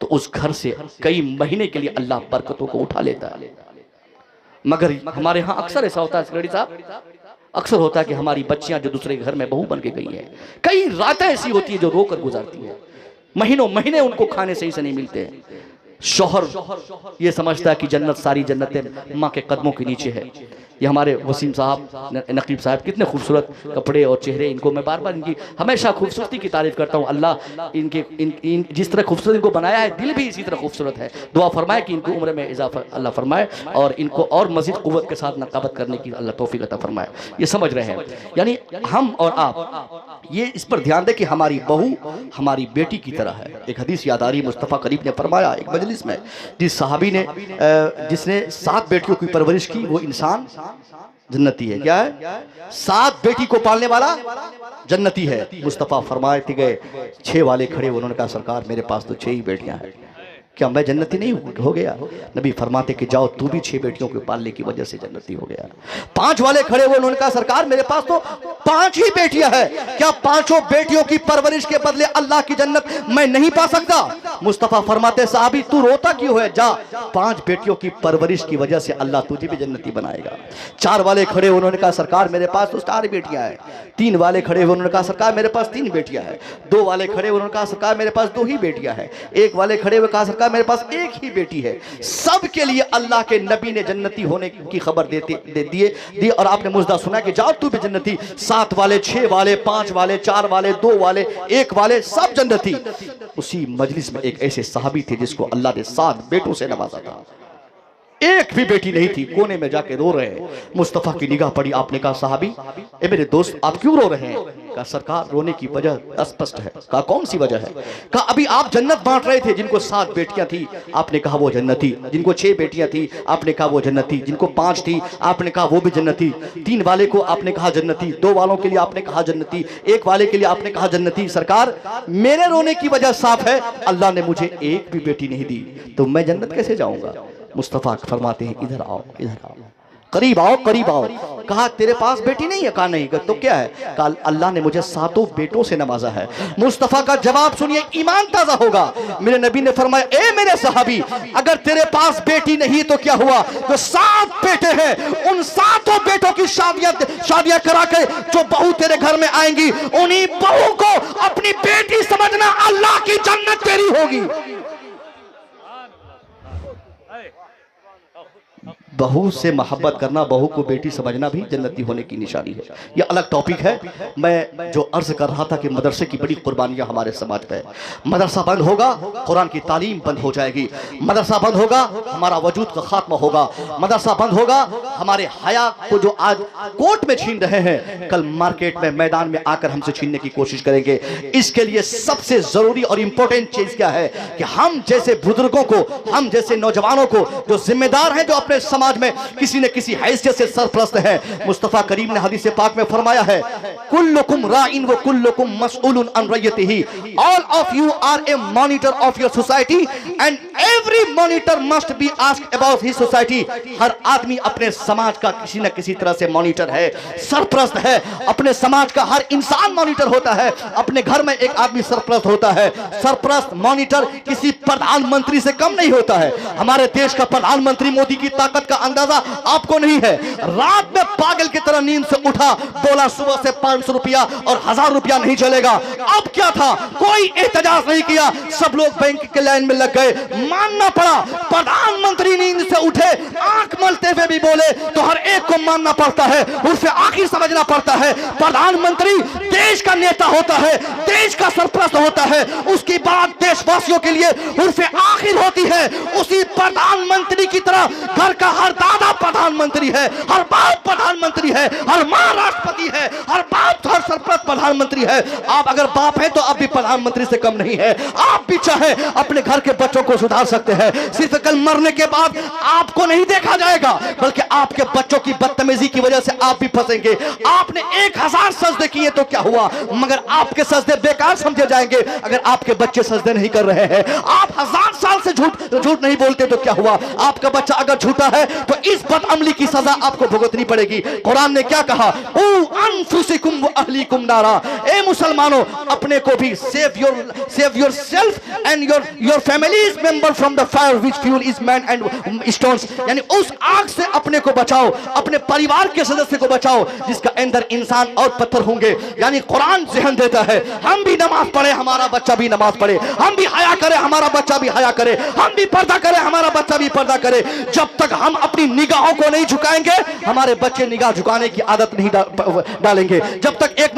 तो उस घर से कई महीने के लिए अल्लाह बरकतों को उठा लेता है। मगर हमारे यहां अक्सर ऐसा होता है सिकरेटी साहब, अक्सर होता है कि हमारी बच्चियां जो दूसरे के घर में बहू बन के गई हैं, कई रातें ऐसी होती है जो रोकर गुजारती है, महीनों महीने उनको खाने सही से नहीं मिलते हैं। शौहर ये समझता है कि जन्नत सारी जन्नतें माँ के कदमों के नीचे है। ये हमारे वसीम साहब, नकीब साहब, कितने खूबसूरत कपड़े और चेहरे, इनको मैं बार बार इनकी हमेशा खूबसूरती की तारीफ करता हूँ। अल्लाह इन जिस तरह खूबसूरत इनको बनाया है, दिल भी इसी तरह खूबसूरत है। दुआ फरमाए कि इनको उम्र में इजाफा अल्लाह फरमाए और इनको और मजीद कुव्वत के साथ नकाबत करने की अल्लाह तौफीक अता फरमाए। ये समझ रहे हैं, यानी हम और आप ये इस पर ध्यान दें कि हमारी बहू हमारी बेटी की तरह है। एक हदीस याद आ रही, मुस्तफ़ा करीम ने फरमाया एक मजलिस में, जिस सहाबी ने जिसने 7 बेटियों की परवरिश की वो इंसान जन्नती है। क्या है? 7 बेटी को पालने वाला जन्नती है। मुस्तफ़ा फरमाते गए, 6 वाले खड़े, उन्होंने कहा सरकार मेरे पास तो 6 ही बेटियां हैं, क्या मैं जन्नती नहीं हो गया? नबी फरमाते कि जाओ तू भी 6 बेटियों को पालने की वजह से जन्नती हो गया। 5 वाले खड़े हुए, उन्होंने कहा सरकार मेरे पास तो 5 ही बेटियां हैं, क्या 5 बेटियों की परवरिश के बदले अल्लाह की जन्नत मैं नहीं पा सकता? मुस्तफ़ा फरमाते साहबी तू रोता क्यों है, जा 5 बेटियों की परवरिश की वजह से अल्लाह तुझे भी जन्नती बनाएगा। 4 वाले खड़े हुए, उन्होंने कहा सरकार मेरे पास तो 4 बेटियां हैं। 3 वाले खड़े हुए, उन्होंने कहा सरकार मेरे पास 3 बेटियां हैं। 2 वाले खड़े हुए, उन्होंने कहा सरकार मेरे पास 2 ही बेटियां हैं। 1 वाले खड़े हुए, कहा सरकार मेरे पास 1 ही बेटी है। सब के लिए अल्लाह के नबी ने जन्नती होने की खबर दी और आपने मुजदा सुना कि जाओ तू भी जन्नती। 7 वाले, 6 वाले, 5 वाले, 4 वाले, 2 वाले, 1 वाले, सब जन्नती। उसी मजलिस में एक ऐसे सहाबी थे जिसको अल्लाह ने 7 बेटों से नवाजा था, एक भी बेटी नहीं थी, कोने में जाके रो रहे हैं। मुस्तफ़ा की निगाह पड़ी, आपने कहा साहबी ए मेरे दोस्त आप क्यों रो रहे हैं? कहा सरकार रोने की वजह स्पष्ट है। कहा कौन सी वजह है? कहा अभी आप जन्नत बांट रहे थे, जिनको 7 बेटियां थी आपने कहा वो जन्नती, जिनको 6 बेटियां थी आपने कहा वो जन्नती, जिनको 5 थी आपने कहा वो भी जन्नती, 3 वाले को आपने कहा जन्नती, 2 वालों के लिए आपने कहा जन्नती, 1 वाले के लिए आपने कहा जन्नती। सरकार मेरे रोने की वजह साफ है, अल्लाह ने मुझे एक भी बेटी नहीं दी, तो मैं जन्नत कैसे जाऊंगा? मुस्तफ़ा फरमाते हैं इधर आओ, इधर आओ, करीब आओ, करीब आओ। कहा तेरे पास बेटी नहीं है? कहा नहीं। तो क्या है? कहा अल्लाह ने मुझे 7 बेटों से नवाजा है। मुस्तफ़ा का जवाब सुनिए, ईमान ताजा होगा। मेरे नबी ने फरमाया ए मेरे सहाबी अगर तेरे पास बेटी नहीं तो क्या हुआ, जो 7 बेटे हैं उन 7 बेटों की शादियां करा के जो बहू तेरे घर में आएंगी, उन्हीं बहू को अपनी बेटी समझना, अल्लाह की जन्नत तेरी होगी। बहू से मोहब्बत करना, बहू को बेटी समझना भी जन्नती होने की निशानी है। यह अलग टॉपिक है। मैं जो अर्ज कर रहा था कि मदरसे की बड़ी कुर्बानियां हमारे समाज पे। मदरसा बंद होगा, कुरान की तालीम बंद हो जाएगी। मदरसा बंद होगा, हमारा वजूद का खात्मा होगा। मदरसा बंद होगा, हमारे हया को जो आज कोर्ट में छीन रहे हैं, कल मार्केट में, मैदान में आकर हमसे छीनने की कोशिश करेंगे। इसके लिए सबसे जरूरी और इंपॉर्टेंट चीज क्या है कि हम जैसे बुजुर्गों को, हम जैसे नौजवानों को जो जिम्मेदार हैं, जो अपने समाज में किसी न किसी हैसियत से सरपरस्त है। मुस्तफा करीम ने हदीस पाक में फरमाया है कुल्लुकुम राइन व कुल्लुकुम मसऊलुन अन रयतिही, all of you are a monitor of your society and every monitor must be asked about his society. हर आदमी अपने समाज का किसी न किसी तरह से मॉनिटर है, सरपरस्त है। अपने समाज का हर इंसान मॉनिटर होता है, अपने घर में एक आदमी सरपरस्त होता है। सरपरस्त मॉनिटर किसी प्रधानमंत्री से कम नहीं होता है। हमारे देश का प्रधानमंत्री मोदी की ताकत का अंदाजा आपको नहीं है। रात में पागल की तरह नींद से उठा, बोला सुबह से 500 रुपया और 1000 रुपया नहीं चलेगा। अब क्या था? कोई एहतजाज नहीं किया, सब लोग बैंक के लाइन में लग गए। मानना पड़ा, प्रधानमंत्री नींद से उठे, आंख मलते हुए भी बोले तो हर एक को मानना पड़ता है, उसे आखिर समझना पड़ता है। प्रधानमंत्री देश का नेता होता है, देश का सरपरस्त होता है, उसकी बात देशवासियों के लिए उर्फे आखिर होती है। उसी प्रधानमंत्री की तरह घर का हर दादा प्रधानमंत्री है, हर बाप प्रधानमंत्री है, हर मां राष्ट्रपति है, हर बाप हर सरपरस्त प्रधानमंत्री है। आप अगर बाप हैं तो आप भी प्रधानमंत्री से कम नहीं है। आप भी चाहे अपने घर के बच्चों को सुधार सकते हैं। सिर्फ कल मरने के बाद आपको नहीं देखा जाएगा, बल्कि आपके बच्चों की बदतमीजी की वजह से आप भी फंसेंगे। आपने 1000 सजदे किए तो क्या हुआ, मगर आपके सजदे बेकार समझे जाएंगे अगर आपके बच्चे सजदे नहीं कर रहे हैं। आप 1000 साल से झूठ नहीं बोलते तो क्या हुआ, आपका बच्चा अगर झूठा है तो इस बदअमली की सजा आपको भुगतनी पड़ेगी। कुरान ने क्या कहा, अनफुसिकुम व अहलीकुम नारा। ए मुसलमानों अपने को भी save yourself and your family's member from the fire which fuel is man and stones, यानी उस आग से अपने को बचाओ, अपने परिवार के सदस्य को बचाओ जिसका अंदर इंसान और पत्थर होंगे। यानी कुरान ज़हन देता है हम भी नमाज पढ़े, हमारा बच्चा भी नमाज पढ़े, हम भी हया करे, हमारा बच्चा भी हया करे, हम भी पर्दा करे, हमारा बच्चा भी पर्दा करे। जब तक हम अपनी निगाहों को नहीं झुकाएंगे हमारे बच्चे निगाह झुकाने की आदत नहीं डालेंगे। जब तक एक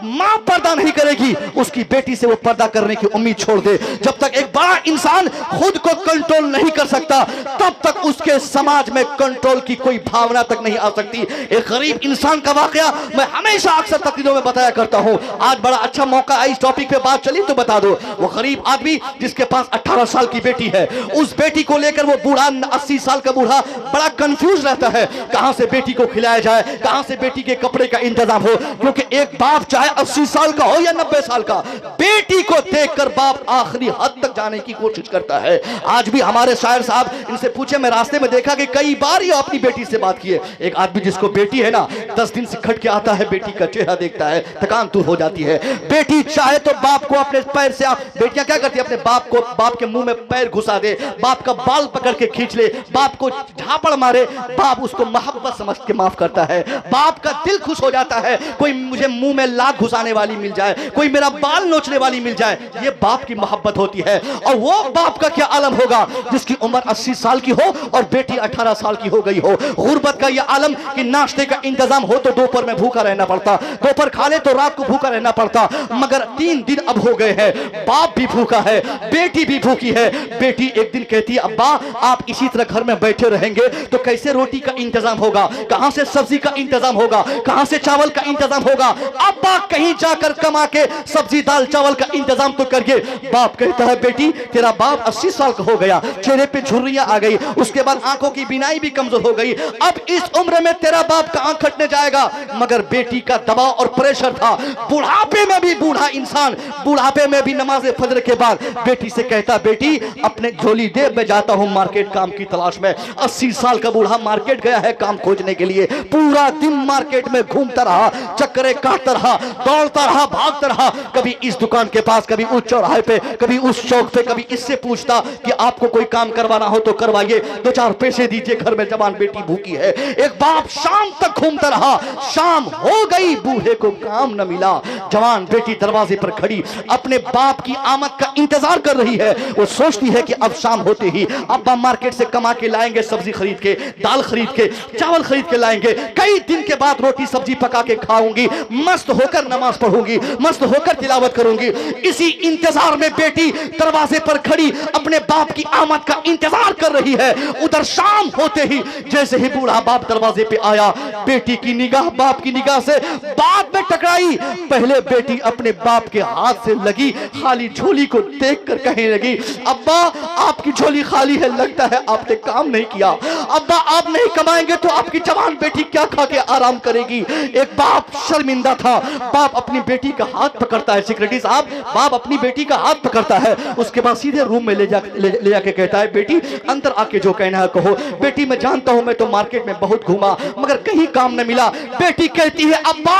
माँ पर्दा नहीं करेगी उसकी बेटी से वो पर्दा करने की उम्मीद छोड़ दे। जब तक एक बड़ा इंसान खुद को कंट्रोल नहीं कर सकता तब तक उसके समाज में कंट्रोल की कोई भावना तक नहीं आ सकती। एक गरीब इंसान का वाकया मैं हमेशा अक्सर तकरीरों में बताया करता हूं। आज बड़ा अच्छा मौका है, इस टॉपिक पे बात चली तो बता दो। वो गरीब आदमी जिसके पास 18 साल की बेटी है, उस बेटी को लेकर वो बूढ़ा 80 साल का बूढ़ा बड़ा कंफ्यूज रहता है कहां से बेटी को खिलाया जाए, कहां से बेटी के कपड़े का इंतजाम हो। क्योंकि एक बाप चाहे 80 साल का हो या 90 साल का, बेटी को देखकर बाप आखिरी हद तक जाने की कोशिश करता है। आज भी हमारे शायर साहब, इनसे पूछे, मैं रास्ते में देखा कि कई बार ये अपनी बेटी से बात किए। एक आदमी जिसको बेटी है ना, 10 दिन से खट के आता है, बेटी का चेहरा देखता है, थकान दूर हो जाती है। बेटी चाहे तो बाप को अपने पैर से, बेटियां क्या करती है, अपने बाप के मुंह में पैर घुसा दे, बाप का बाल पकड़ के खींच ले, बाप को झापड़ मारे, बाप उसको मोहब्बत समझ के माफ करता है। बाप का दिल खुश हो जाता है, कोई मुझे मुंह में लात घुसाने वाली मिल जाए, कोई मेरा बाल नोचने वाली मिल जाए, ये बाप की मोहब्बत होती है। और वो बाप का क्या आलम होगा जिसकी उम्र 80 साल की हो और बेटी 18 साल की हो गई हो। गुर्बत का यह आलम कि नाश्ते का इंतजाम हो तो दोपहर में भूखा रहना पड़ता, दोपहर खा ले तो रात को भूखा रहना पड़ता। मगर 3 दिन अब हो गए हैं, बाप भी भूखा है, बेटी भी भूखी है। बेटी एक दिन कहती है अब्बा आप इसी तरह घर में बैठे रहेंगे तो कैसे रोटी का इंतजाम होगा, कहां से सब्जी का इंतजाम होगा, कहां से चावल का इंतजाम होगा। अब्बा कहीं जाकर कमा के सब्जी दाल चावल का इंतजाम तो करिए। बाप कहता है बेटी तेरा बाप 80 साल का हो गया, चेहरे पे झुर्रियां आ गई, उसके बाद आंखों की बीनाई भी कमजोर हो गई, अब इस उम्र में तेरा बाप कहां खटने जाएगा। मगर बेटी का दबाव और प्रेशर था। बुढ़ापे में भी बूढ़ा इंसान, बुढ़ापे में भी नमाज फजर के बाद बेटी से कहता बेटी अपने झोली दे, मैं जाता हूं मार्केट काम की तलाश में। 80 साल का बूढ़ा मार्केट गया है काम खोजने के लिए, पूरा दिन मार्केट में घूमता रहा, चक्करे काटता रहा, दौड़ता रहा, भागता रहा, कभी इस दुकान के पास, कभी उस चौराहे पे, कभी उस चौक पे, कभी इससे पूछता कि आपको कोई काम करवाना हो तो करवाइए, 2-4 पैसे दीजिए, घर में जवान बेटी भूखी है। एक बाप शाम तक घूमता रहा, शाम हो गई, बूढ़े को काम न मिला, जवान बेटी दरवाजे पर खड़ी अपने बाप की आमद का इंतजार कर रही है। वो सोचती है कि अब शाम होते ही अब्बा मार्केट से कमा के लाएंगे, सब्जी खरीद के, दाल खरीद के, चावल खरीद के लाएंगे, कई दिन के बाद रोटी सब्जी पका के खाऊंगी, मस्त होकर नमाज पढ़ूंगी, मस्त होकर तिलावत करूंगी। इसी इंतजार में बेटी दरवाजे पर खड़ी अपने बाप की आमद का इंतजार कर रही है। उधर शाम होते ही जैसे ही बूढ़ा बाप दरवाजे पे आया, बेटी की निगाह बाप की निगाह से बाद में टकराई। पहले बेटी अपने बाप के हाथ से लगी, खाली झोली को देखकर कहने लगी अब्बा आपकी झोली खाली है, लगता है आपने काम नहीं किया। अब्बा आप नहीं कमाएंगे तो आपकी जवान बेटी क्या खा के आराम करेगी। एक बाप शर्मिंदा था। बाप अपनी बेटी का हाथ पकड़ता है, सेक्रेटरी साहब, बाप अपनी बेटी का हाथ पकड़ता है, उसके बाद सीधे रूम में ले जाके कहता है बेटी अंदर आके जो कहना है कहो। बेटी मैं जानता हूं मैं तो मार्केट में बहुत घूमा मगर कहीं काम न मिला। बेटी कहती है अब्बा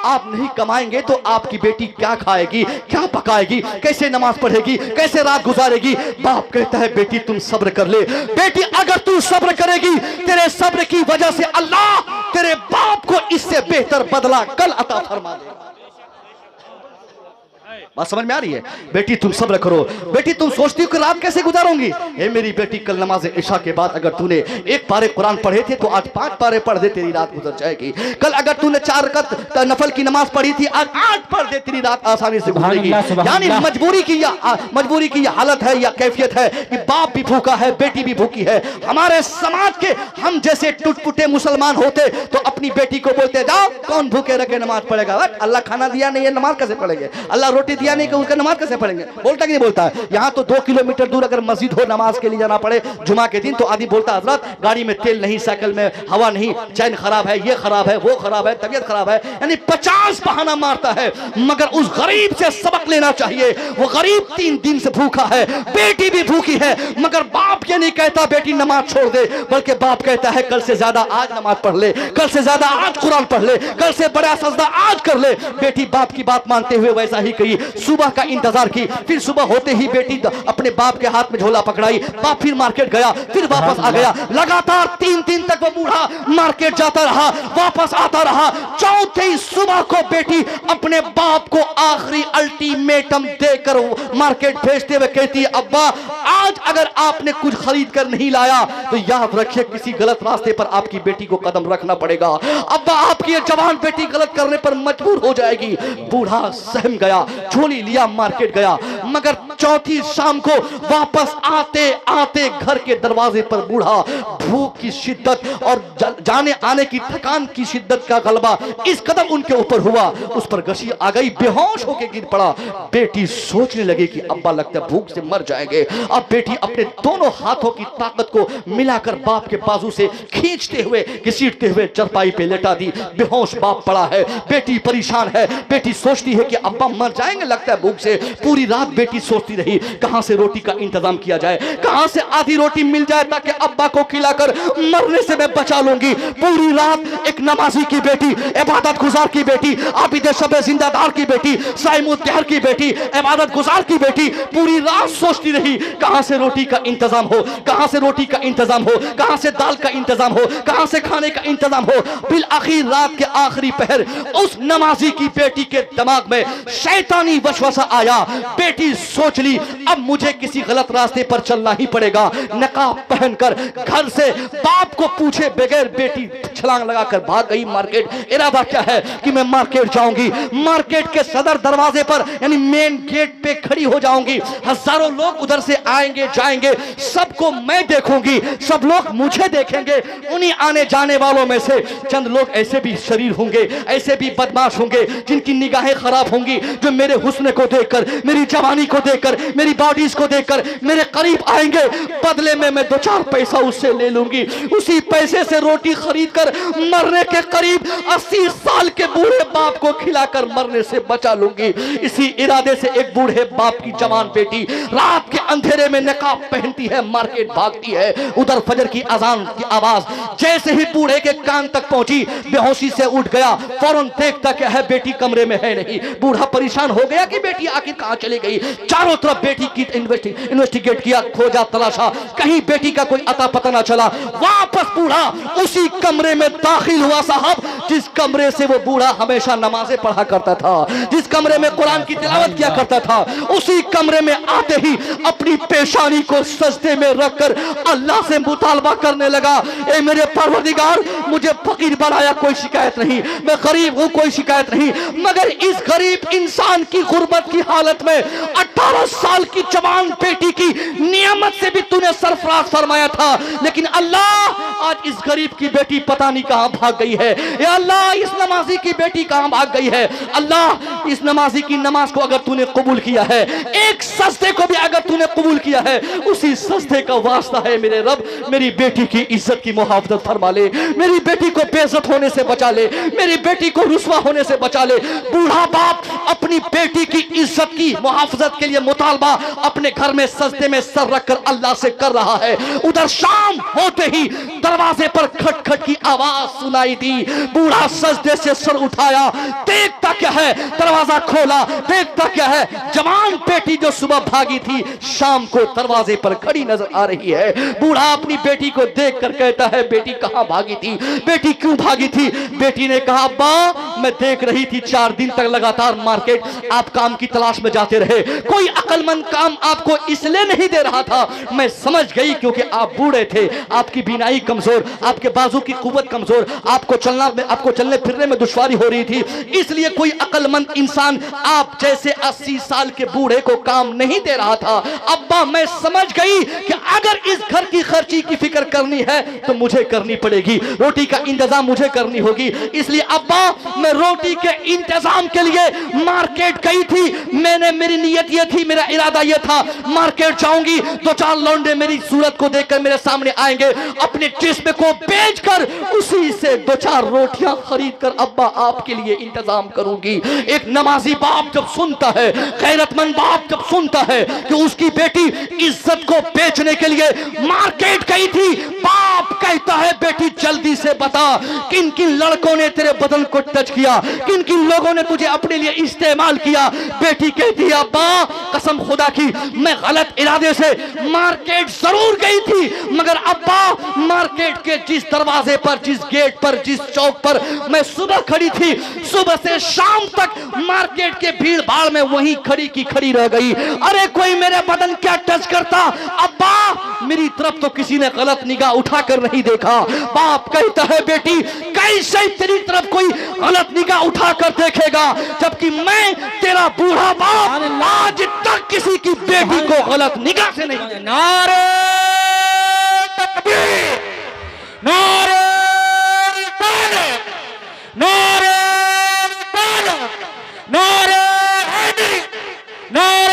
आप नहीं कमाएंगे तो आपकी बेटी क्या खाएगी, क्या पकाएगी, कैसे नमाज पढ़ेगी, कैसे रात गुजारेगी। बाप कहता है बेटी तुम सब्र कर ले, बेटी अगर तू सब्र करेगी तेरे सब्र की वजह से अल्लाह तेरे बाप को इससे बेहतर बदला कल अता फरमा देगा। बात समझ में आ रही है? बेटी तुम सब्र करो। बेटी तुम सोचती हो कि रात कैसे गुजारूंगी? ए मेरी बेटी कल नमाज इशा के बाद अगर तूने 1 पारे कुरान पढ़े थे तो आज 5 पारे पढ़ दे, तेरी रात गुजर जाएगी। कल अगर तूने 4 रकात नफल की नमाज पढ़ी थी आज 8 पढ़ दे, तेरी रात आसानी से गुजरेगी। यानी मजबूरी की यह हालत है या कैफियत है कि बाप भी भूखा है, बेटी भी भूखी है। हमारे समाज के हम जैसे टुटपुटे मुसलमान होते तो अपनी बेटी को बोलते जाओ कौन भूखे रखे नमाज पढ़ेगा, अल्लाह खाना दिया नहीं है नमाज कैसे पढ़ेंगे, अल्लाह रोटी दिया नहीं कि उसका नमाज कैसे पढ़ेंगे? बोलता कि नहीं बोलता है? यहाँ तो 2 किलोमीटर दूर अगर मस्जिद हो, नमाज के लिए जाना पड़े जुमा के दिन, तो आदमी बोलता हजरत गाड़ी में तेल नहीं, साइकिल में हवा नहीं, चैन खराब है, ये खराब है, वो खराब है, तबीयत खराब है, यानी 50 बहाना मारता है। मगर उस गरीब से सबक लेना चाहिए। वो गरीब 3 दिन से भूखा है, बेटी भी भूखी है, मगर बाप ये नहीं कहता बेटी नमाज छोड़ दे, बल्कि बाप कहता है कल से ज्यादा आज नमाज पढ़ ले, कल से ज्यादा आज कुरान पढ़ ले, कल से बड़ा सजदा आज कर ले। बेटी बाप की बात मानते हुए वैसा ही कही। सुबह का इंतजार की, फिर सुबह होते ही बेटी अपने बाप के हाथ में झोला पकड़ाई, बाप फिर मार्केट गया, फिर वापस आ गया। लगातार 3 दिन तक वो बूढ़ा मार्केट जाता रहा, वापस आता रहा। चौथे ही सुबह को बेटी अपने बाप को आखिरी अल्टीमेटम देकर मार्केट भेजते हुए कहती है, अब्बा आज अगर आपने कुछ खरीद कर नहीं लाया तो याद रखिए किसी गलत रास्ते पर आपकी बेटी को कदम रखना पड़ेगा। अब्बा आपकी ये जवान बेटी गलत करने पर मजबूर हो जाएगी। बूढ़ा सहम गया, झोली लिया, मार्केट गया। मगर चौथी शाम को वापस आते आते घर के दरवाजे पर बूढ़ा भूख की शिद्दत और जाने आने की थकान की शिद्दत का गलबा इस कदर उनके ऊपर हुआ, उस पर गशी आ गई, बेहोश होकर गिर पड़ा। बेटी सोचने लगी कि अब्बा लगता है भूख से मर जाएंगे। अब बेटी अपने दोनों हाथों की ताकत को मिलाकर बाप के बाजू से खींचते हुए घसीटते हुए चरपाई पे लेटा दी। बेहोश बाप पड़ा है, बेटी परेशान है। बेटी सोचती है कि अब्बा मर जाएंगे लगता है भूख से। पूरी रात बेटी सोचती रही कहां से रोटी का इंतजाम किया जाए, कहां से आधी रोटी मिल जाए ताकि अब्बा को खिलाकर मरने से मैं बचा लूंगी। पूरी रात एक नमाजी की बेटी, इबादत गुजार की बेटी, आबिद शबे जिंदादार की बेटी, साइमुत्तहर की बेटी, इबादत गुजार की बेटी पूरी रात सोचती रही कहां से रोटी का इंतजाम हो, कहां से रोटी का इंतजाम हो, कहां से दाल का इंतजाम हो, कहां से खाने का इंतजाम हो। बिल आखिर रात के आखिरी पहर उस नमाजी की बेटी के दिमाग में शैतानी वसवसा आया। बेटी सोच ली अब मुझे किसी गलत रास्ते पर चलना ही पड़ेगा। नकाब पहनकर घर से बाप को पूछे बगैर बेटी छलांग लगाकर भाग गई मार्केट। इरादा क्या है कि मैं मार्केट जाऊंगी, मार्केट के सदर दरवाजे पर यानी मेन गेट पे खड़ी हो जाऊंगी। हजारों लोग उधर से आएंगे जाएंगे, सबको मैं देखूंगी, सब लोग मुझे देखेंगे। उन्हीं आने जाने वालों में से चंद लोग ऐसे भी शरीर होंगे, ऐसे भी बदमाश होंगे जिनकी निगाहें खराब होंगी, जो मेरे हुस्न को देखकर, मेरी जवानी को देखकर, मेरी बॉडीज को देखकर मेरे करीब आएंगे। बदले में मैं 2-4 पैसा उससे ले लूंगी, उसी पैसे से रोटी खरीद कर मरने के करीब 80 साल के बूढ़े बाप को खिलाकर मरने से बचा लूंगी। इसी इरादे से एक बूढ़े बाप की जवान बेटी रात के अंधेरे में नकाब पहनती है, मार्केट भागती है। उधर फजर की अजान की आवाज जैसे ही बूढ़े के कान तक पहुंची, बेहोशी से उठ गया। फौरन देखता क्या है बेटी कमरे में है नहीं। बूढ़ा परेशान हो गया कि बेटी आखिर कहां चली गई। चारों तरफ बेटी की इन्वेस्टिगेट किया, खोजा तलाशा, कहीं बेटी का कोई अता पता ना चला। वापस बूढ़ा उसी कमरे में दाखिल हुआ साहब, जिस कमरे से वो बूढ़ा हमेशा नमाजें पढ़ा करता था, जिस कमरे में कुरान की तिलावत किया करता था। उसी कमरे में आते ही अपनी पेशानी को सजदे में रखकर अल्लाह से मुतालबा करने लगा, ए मेरे परवरदिगार मुझे फकीर बनाया, कोई शिकायत नहीं, मैं गरीब हूं, कोई शिकायत नहीं, मगर इस गरीब इंसान की गुर्बत की हालत में 18 साल की जवान बेटी की नियामत से भी तूने सरफराज फरमाया था। लेकिन अल्लाह आज इस गरीब की बेटी पता नहीं कहां भाग गई है। या अल्लाह इस नमाजी की बेटी कहां भाग गई है। अल्लाह इस नमाजी की नमाज को अगर तूने कबूल किया है, एक सजदे को भी अगर तूने कबूल किया है, उसी सजदे का वास्ता है मेरे रब, मेरी बेटी की इज्जत की मुहाफजत फरमा ले, मेरी बेटी को बेइज्जत होने से बचा ले, मेरी बेटी को रुस्वा होने से बचा ले। बूढ़ा बाप अपनी बेटी की इज्जत की मुहाफजत के लिए मुतालबा अपने घर में सजदे में सर रखकर अल्लाह से कर रहा है। उधर शाम होते ही दरवाजे पर खटखट की आवाज सुनाई दी। बूढ़ा सजदे से सर उठाया, देखता क्या है, दरवाजा खोला, देखता क्या है, जवान बेटी जो सुबह भागी थी शाम को दरवाजे पर खड़ी नजर आ रही है। बूढ़ा अपनी बेटी को देखकर कहता है, बेटी कहां भागी थी, बेटी क्यों भागी थी। बेटी ने कहा, अब्बा मैं देख रही थी 4 दिन तक लगातार मार्केट आप काम की तलाश में जाते रहे, कोई अक्लमंद काम आपको इसलिए नहीं दे रहा था, मैं समझ गई क्योंकि आप बूढ़े थे, आपकी बीनाई कमजोर, आपके बाजू की कुव्वत कमजोर, आपको चलने फिरने में दुश्वारी हो रही थी, इसलिए कोई अक्लमंद इंसान आप जैसे 80 साल के बूढ़े को काम नहीं दे रहा था। अब्बा मैं समझ गई कि अगर इस घर की खर्ची की फिक्र करनी है तो मुझे करनी पड़ेगी, रोटी का इंतजाम मुझे करनी होगी, इसलिए अब्बा मैं रोटी के इंतजाम के लिए मार्केट मार्केट गई थी, मैंने मेरी नीयत ये थी, मेरा इरादा ये था मार्केट जाऊंगी, दो चार लौंडे मेरी सूरत को देखकर मेरे सामने आएंगे, अपने जिस्म को बेचकर उसी से दो चार रोटियां खरीद कर अब्बा आपके लिए इंतजाम करूंगी। एक नमाजी बाप जब सुनता है, गैरतमंद बाप जब सुनता है कि उसकी बेटी इज्जत को बेचने के लिए मार्केट गई थी, बाप कहता है बेटी जल्दी से बता किन किन लड़कों ने तेरे बदन को टच किया, किन किन लोगों ने तुझे अपने लिए इस्तेमाल किया। बेटी कहती है अब्बा कसम खुदा की मैं गलत इरादे से मार्केट जरूर गई थी, मगर अब्बा मार्केट के जिस दरवाजे पर, जिस गेट पर, जिस चौक पर मैं सुबह खड़ी थी, सुबह से शाम तक मार्केट के भीड़ भाड़ में वहीं खड़ी की खड़ी रह गई। अरे कोई मेरे बदन क्या टच करता, अब्बा मेरी तरफ तो किसी ने गलत निगाह उठाकर नहीं देखा। बाप कहता है बेटी कैसे तेरी तरफ कोई गलत निगाह उठाकर देखेगा, जबकि मैं तेरा बूढ़ा बाप आज तक किसी की बेटी को गलत निगाह से नहीं। नारे तकबीर, नारे रिसालत, नारे रिसालत, नारे हैदरी, नारे